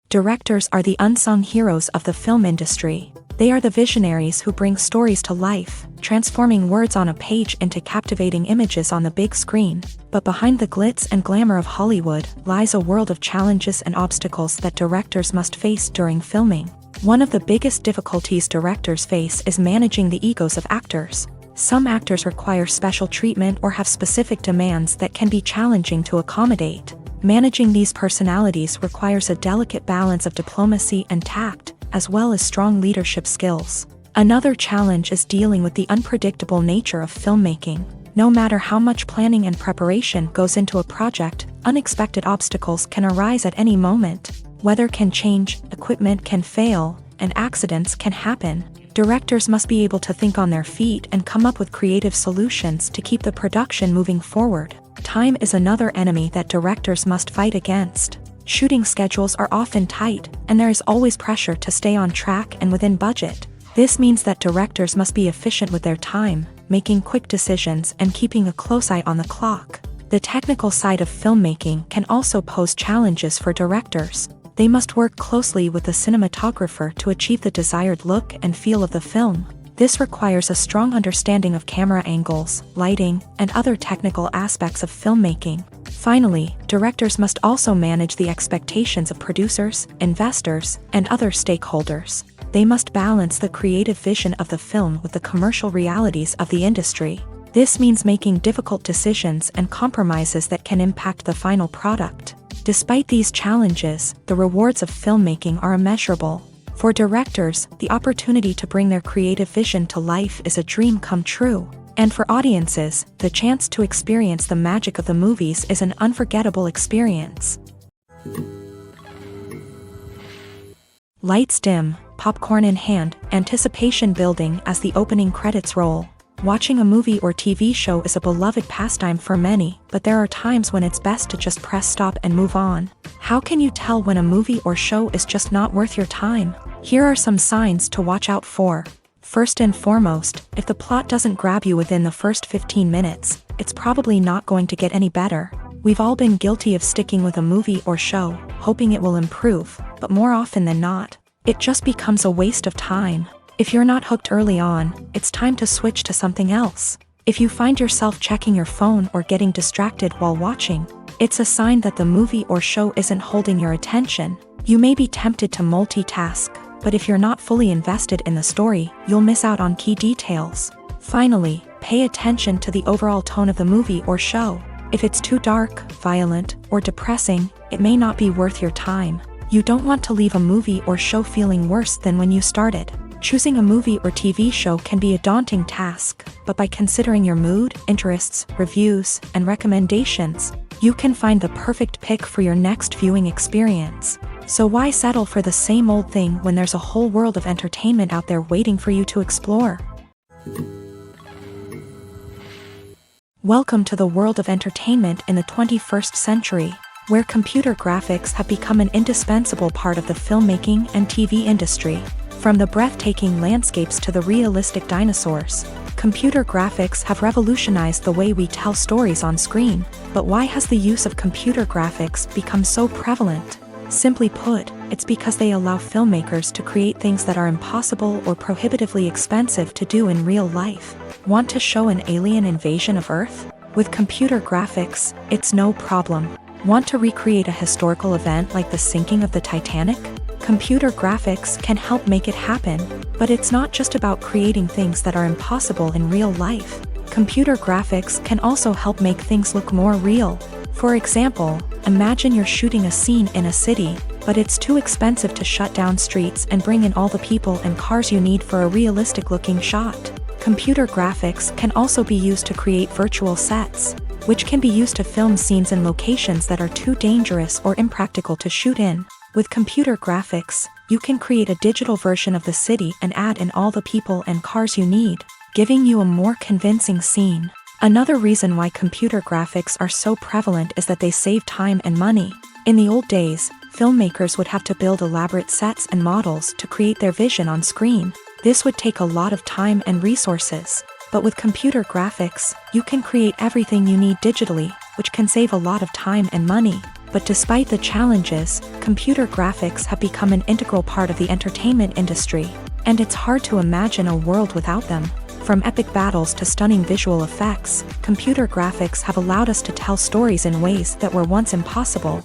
Directors are the unsung heroes of the film industry. They are the visionaries who bring stories to life, transforming words on a page into captivating images on the big screen. But behind the glitz and glamour of Hollywood lies a world of challenges and obstacles that directors must face during filming. One of the biggest difficulties directors face is managing the egos of actors. Some actors require special treatment or have specific demands that can be challenging to accommodate. Managing these personalities requires a delicate balance of diplomacy and tact, as well as strong leadership skills. Another challenge is dealing with the unpredictable nature of filmmaking. No matter how much planning and preparation goes into a project, unexpected obstacles can arise at any moment. Weather can change, equipment can fail, and accidents can happen. Directors must be able to think on their feet and come up with creative solutions to keep the production moving forward. Time is another enemy that directors must fight against. Shooting schedules are often tight, and there is always pressure to stay on track and within budget. This means that directors must be efficient with their time, making quick decisions and keeping a close eye on the clock. The technical side of filmmaking can also pose challenges for directors. They must work closely with the cinematographer to achieve the desired look and feel of the film. This requires a strong understanding of camera angles, lighting, and other technical aspects of filmmaking. Finally, directors must also manage the expectations of producers, investors, and other stakeholders. They must balance the creative vision of the film with the commercial realities of the industry. This means making difficult decisions and compromises that can impact the final product. Despite these challenges, the rewards of filmmaking are immeasurable. For directors, the opportunity to bring their creative vision to life is a dream come true. And for audiences, the chance to experience the magic of the movies is an unforgettable experience. Lights dim, popcorn in hand, anticipation building as the opening credits roll. Watching a movie or TV show is a beloved pastime for many, but there are times when it's best to just press stop and move on. How can you tell when a movie or show is just not worth your time? Here are some signs to watch out for. First and foremost, if the plot doesn't grab you within the first 15 minutes, it's probably not going to get any better. We've all been guilty of sticking with a movie or show, hoping it will improve, but more often than not, it just becomes a waste of time. If you're not hooked early on, it's time to switch to something else. If you find yourself checking your phone or getting distracted while watching, it's a sign that the movie or show isn't holding your attention. You may be tempted to multitask, but if you're not fully invested in the story, you'll miss out on key details. Finally, pay attention to the overall tone of the movie or show. If it's too dark, violent, or depressing, it may not be worth your time. You don't want to leave a movie or show feeling worse than when you started. Choosing a movie or TV show can be a daunting task, but by considering your mood, interests, reviews, and recommendations, you can find the perfect pick for your next viewing experience. So why settle for the same old thing when there's a whole world of entertainment out there waiting for you to explore? Welcome to the world of entertainment in the 21st century, where computer graphics have become an indispensable part of the filmmaking and TV industry. From the breathtaking landscapes to the realistic dinosaurs, computer graphics have revolutionized the way we tell stories on screen. But why has the use of computer graphics become so prevalent? Simply put, it's because they allow filmmakers to create things that are impossible or prohibitively expensive to do in real life. Want to show an alien invasion of Earth? With computer graphics, it's no problem. Want to recreate a historical event like the sinking of the Titanic? Computer graphics can help make it happen, but it's not just about creating things that are impossible in real life. Computer graphics can also help make things look more real. For example, imagine you're shooting a scene in a city, but it's too expensive to shut down streets and bring in all the people and cars you need for a realistic-looking shot. Computer graphics can also be used to create virtual sets, which can be used to film scenes in locations that are too dangerous or impractical to shoot in. With computer graphics, you can create a digital version of the city and add in all the people and cars you need, giving you a more convincing scene. Another reason why computer graphics are so prevalent is that they save time and money. In the old days, filmmakers would have to build elaborate sets and models to create their vision on screen. This would take a lot of time and resources. But with computer graphics, you can create everything you need digitally, which can save a lot of time and money. But despite the challenges, computer graphics have become an integral part of the entertainment industry, and it's hard to imagine a world without them. From epic battles to stunning visual effects, computer graphics have allowed us to tell stories in ways that were once impossible.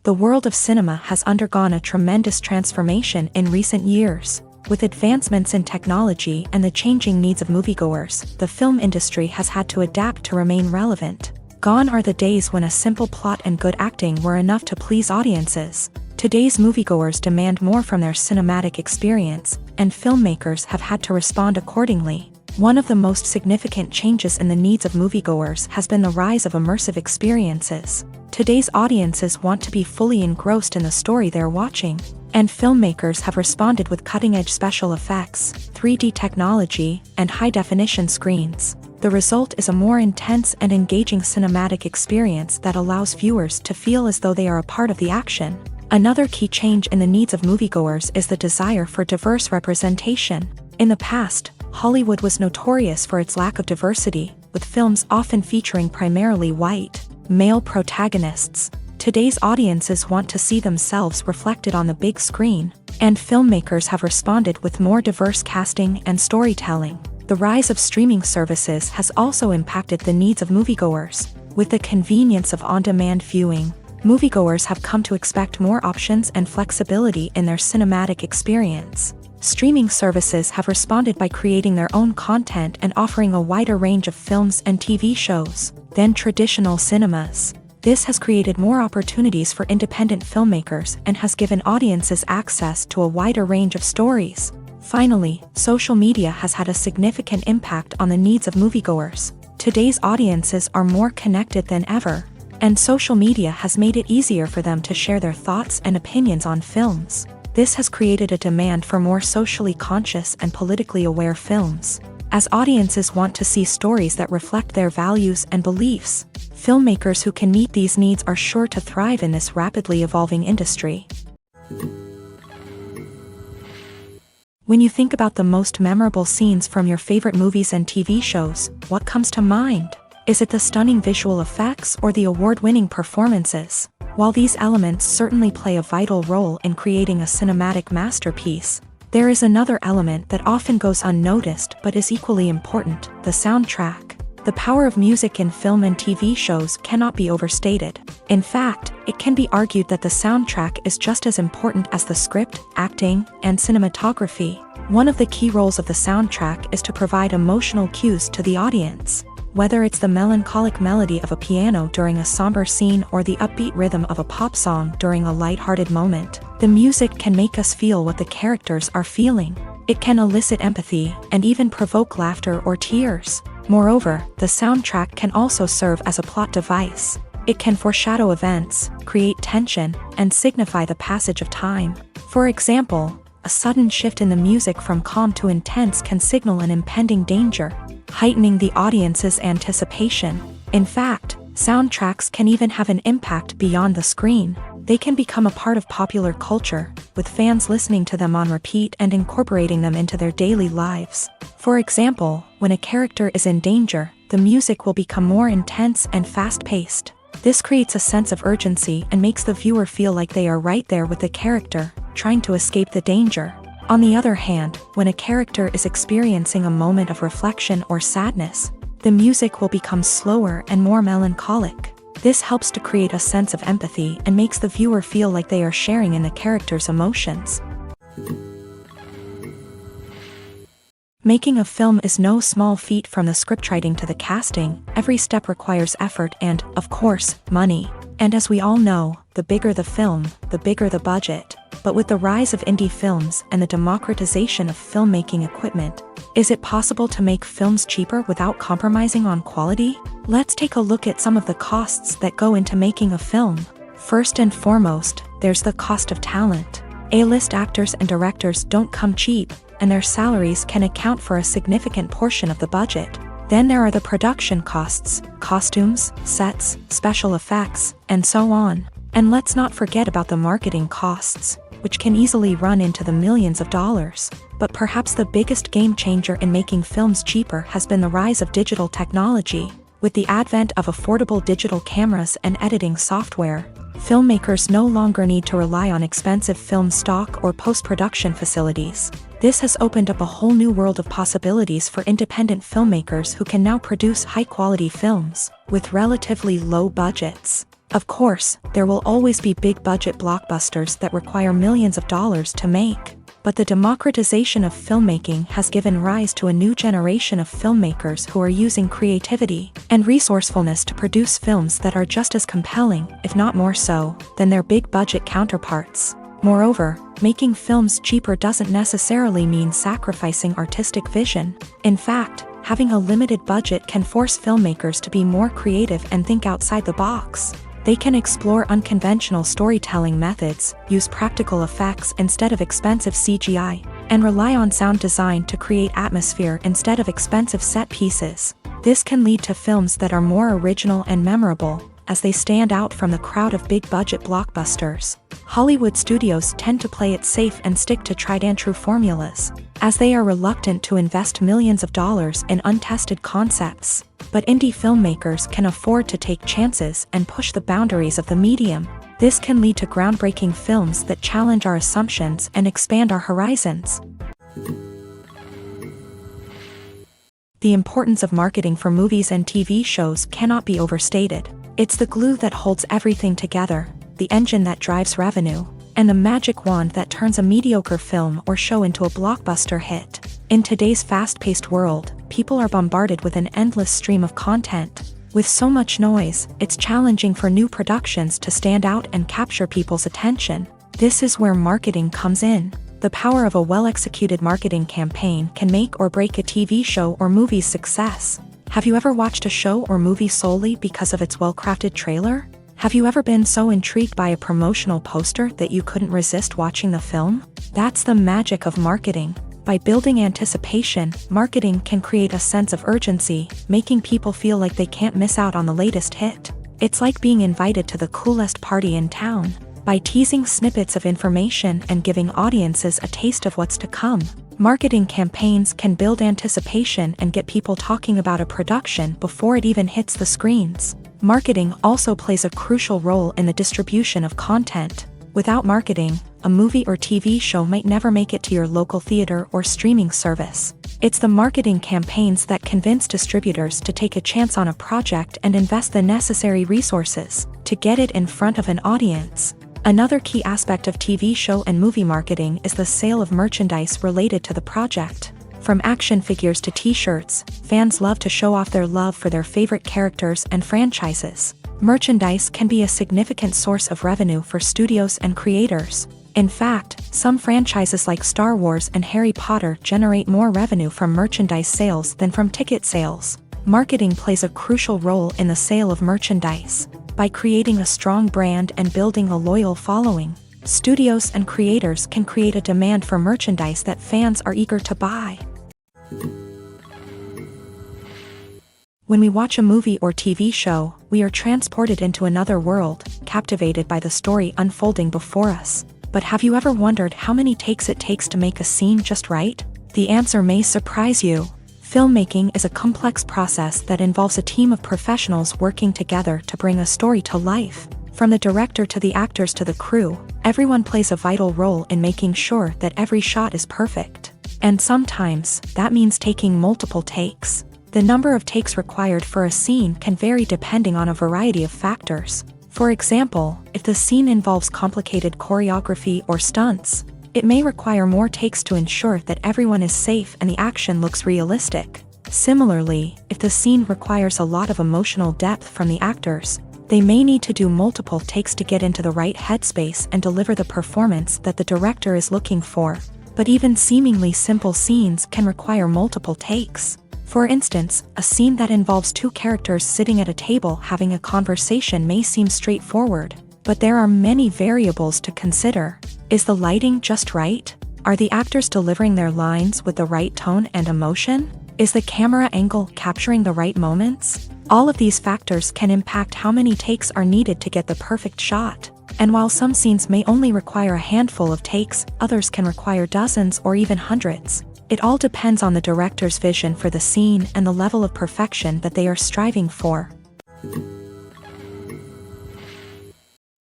The world of cinema has undergone a tremendous transformation in recent years. With advancements in technology and the changing needs of moviegoers, the film industry has had to adapt to remain relevant. Gone are the days when a simple plot and good acting were enough to please audiences. Today's moviegoers demand more from their cinematic experience, and filmmakers have had to respond accordingly. One of the most significant changes in the needs of moviegoers has been the rise of immersive experiences. Today's audiences want to be fully engrossed in the story they're watching, and filmmakers have responded with cutting-edge special effects, 3D technology, and high-definition screens. The result is a more intense and engaging cinematic experience that allows viewers to feel as though they are a part of the action. Another key change in the needs of moviegoers is the desire for diverse representation. In the past, Hollywood was notorious for its lack of diversity, with films often featuring primarily white, male protagonists. Today's audiences want to see themselves reflected on the big screen, and filmmakers have responded with more diverse casting and storytelling. The rise of streaming services has also impacted the needs of moviegoers. With the convenience of on-demand viewing, moviegoers have come to expect more options and flexibility in their cinematic experience. Streaming services have responded by creating their own content and offering a wider range of films and TV shows than traditional cinemas. This has created more opportunities for independent filmmakers and has given audiences access to a wider range of stories. Finally, social media has had a significant impact on the needs of moviegoers. Today's audiences are more connected than ever, and social media has made it easier for them to share their thoughts and opinions on films. This has created a demand for more socially conscious and politically aware films. As audiences want to see stories that reflect their values and beliefs, filmmakers who can meet these needs are sure to thrive in this rapidly evolving industry. When you think about the most memorable scenes from your favorite movies and TV shows, what comes to mind? Is it the stunning visual effects or the award-winning performances? While these elements certainly play a vital role in creating a cinematic masterpiece, there is another element that often goes unnoticed but is equally important: the soundtrack. The power of music in film and TV shows cannot be overstated. In fact, it can be argued that the soundtrack is just as important as the script, acting, and cinematography. One of the key roles of the soundtrack is to provide emotional cues to the audience. Whether it's the melancholic melody of a piano during a somber scene or the upbeat rhythm of a pop song during a lighthearted moment, the music can make us feel what the characters are feeling. It can elicit empathy and even provoke laughter or tears. Moreover, the soundtrack can also serve as a plot device. It can foreshadow events, create tension, and signify the passage of time. For example, a sudden shift in the music from calm to intense can signal an impending danger, heightening the audience's anticipation. In fact, soundtracks can even have an impact beyond the screen. They can become a part of popular culture, with fans listening to them on repeat and incorporating them into their daily lives. For example, when a character is in danger, the music will become more intense and fast-paced. This creates a sense of urgency and makes the viewer feel like they are right there with the character, trying to escape the danger. On the other hand, when a character is experiencing a moment of reflection or sadness, the music will become slower and more melancholic. This helps to create a sense of empathy and makes the viewer feel like they are sharing in the character's emotions. Making a film is no small feat, from the scriptwriting to the casting. Every step requires effort and, of course, money. And as we all know, the bigger the film, the bigger the budget. But with the rise of indie films and the democratization of filmmaking equipment, is it possible to make films cheaper without compromising on quality? Let's take a look at some of the costs that go into making a film. First and foremost, there's the cost of talent. A-list actors and directors don't come cheap, and their salaries can account for a significant portion of the budget. Then there are the production costs, costumes, sets, special effects, and so on. And let's not forget about the marketing costs, which can easily run into the millions of dollars. But perhaps the biggest game changer in making films cheaper has been the rise of digital technology. With the advent of affordable digital cameras and editing software, filmmakers no longer need to rely on expensive film stock or post-production facilities. This has opened up a whole new world of possibilities for independent filmmakers who can now produce high-quality films with relatively low budgets. Of course, there will always be big-budget blockbusters that require millions of dollars to make. But the democratization of filmmaking has given rise to a new generation of filmmakers who are using creativity and resourcefulness to produce films that are just as compelling, if not more so, than their big-budget counterparts. Moreover, making films cheaper doesn't necessarily mean sacrificing artistic vision. In fact, having a limited budget can force filmmakers to be more creative and think outside the box. They can explore unconventional storytelling methods, use practical effects instead of expensive CGI, and rely on sound design to create atmosphere instead of expensive set pieces. This can lead to films that are more original and memorable, as they stand out from the crowd of big-budget blockbusters. Hollywood studios tend to play it safe and stick to tried-and-true formulas, as they are reluctant to invest millions of dollars in untested concepts. But indie filmmakers can afford to take chances and push the boundaries of the medium. This can lead to groundbreaking films that challenge our assumptions and expand our horizons. The importance of marketing for movies and TV shows cannot be overstated. It's the glue that holds everything together, the engine that drives revenue, and the magic wand that turns a mediocre film or show into a blockbuster hit. In today's fast-paced world, people are bombarded with an endless stream of content. With so much noise, it's challenging for new productions to stand out and capture people's attention. This is where marketing comes in. The power of a well-executed marketing campaign can make or break a TV show or movie's success. Have you ever watched a show or movie solely because of its well-crafted trailer? Have you ever been so intrigued by a promotional poster that you couldn't resist watching the film? That's the magic of marketing. By building anticipation, marketing can create a sense of urgency, making people feel like they can't miss out on the latest hit. It's like being invited to the coolest party in town. By teasing snippets of information and giving audiences a taste of what's to come, marketing campaigns can build anticipation and get people talking about a production before it even hits the screens. Marketing also plays a crucial role in the distribution of content. Without marketing, a movie or TV show might never make it to your local theater or streaming service. It's the marketing campaigns that convince distributors to take a chance on a project and invest the necessary resources to get it in front of an audience. Another key aspect of TV show and movie marketing is the sale of merchandise related to the project. From action figures to t-shirts, fans love to show off their love for their favorite characters and franchises. Merchandise can be a significant source of revenue for studios and creators. In fact, some franchises like Star Wars and Harry Potter generate more revenue from merchandise sales than from ticket sales. Marketing plays a crucial role in the sale of merchandise. By creating a strong brand and building a loyal following, studios and creators can create a demand for merchandise that fans are eager to buy. When we watch a movie or TV show, we are transported into another world, captivated by the story unfolding before us. But have you ever wondered how many takes it takes to make a scene just right? The answer may surprise you. Filmmaking is a complex process that involves a team of professionals working together to bring a story to life. From the director to the actors to the crew, everyone plays a vital role in making sure that every shot is perfect. And sometimes, that means taking multiple takes. The number of takes required for a scene can vary depending on a variety of factors. For example, if the scene involves complicated choreography or stunts, it may require more takes to ensure that everyone is safe and the action looks realistic. Similarly, if the scene requires a lot of emotional depth from the actors, they may need to do multiple takes to get into the right headspace and deliver the performance that the director is looking for. But even seemingly simple scenes can require multiple takes. For instance, a scene that involves two characters sitting at a table having a conversation may seem straightforward, but there are many variables to consider. Is the lighting just right? Are the actors delivering their lines with the right tone and emotion? Is the camera angle capturing the right moments? All of these factors can impact how many takes are needed to get the perfect shot. And while some scenes may only require a handful of takes, others can require dozens or even hundreds. It all depends on the director's vision for the scene and the level of perfection that they are striving for.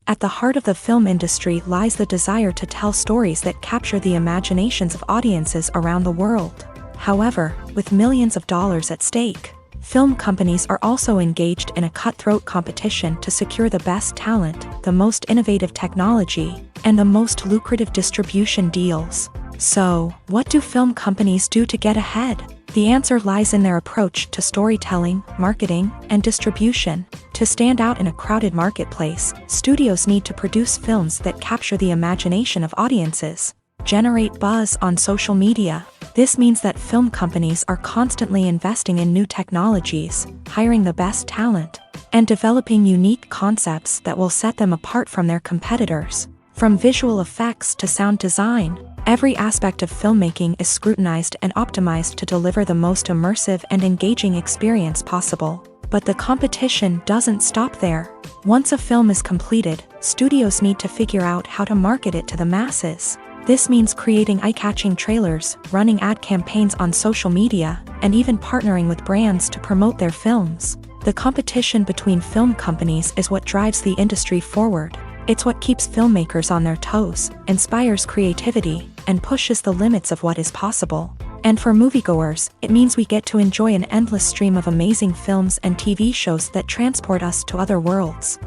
At the heart of the film industry lies the desire to tell stories that capture the imaginations of audiences around the world. However, with millions of dollars at stake, film companies are also engaged in a cutthroat competition to secure the best talent, the most innovative technology, and the most lucrative distribution deals. So, what do film companies do to get ahead? The answer lies in their approach to storytelling, marketing, and distribution. To stand out in a crowded marketplace, studios need to produce films that capture the imagination of audiences, generate buzz on social media. This means that film companies are constantly investing in new technologies, hiring the best talent, and developing unique concepts that will set them apart from their competitors. From visual effects to sound design, every aspect of filmmaking is scrutinized and optimized to deliver the most immersive and engaging experience possible. But the competition doesn't stop there. Once a film is completed, studios need to figure out how to market it to the masses. This means creating eye-catching trailers, running ad campaigns on social media, and even partnering with brands to promote their films. The competition between film companies is what drives the industry forward. It's what keeps filmmakers on their toes, inspires creativity, and pushes the limits of what is possible. And for moviegoers, it means we get to enjoy an endless stream of amazing films and TV shows that transport us to other worlds.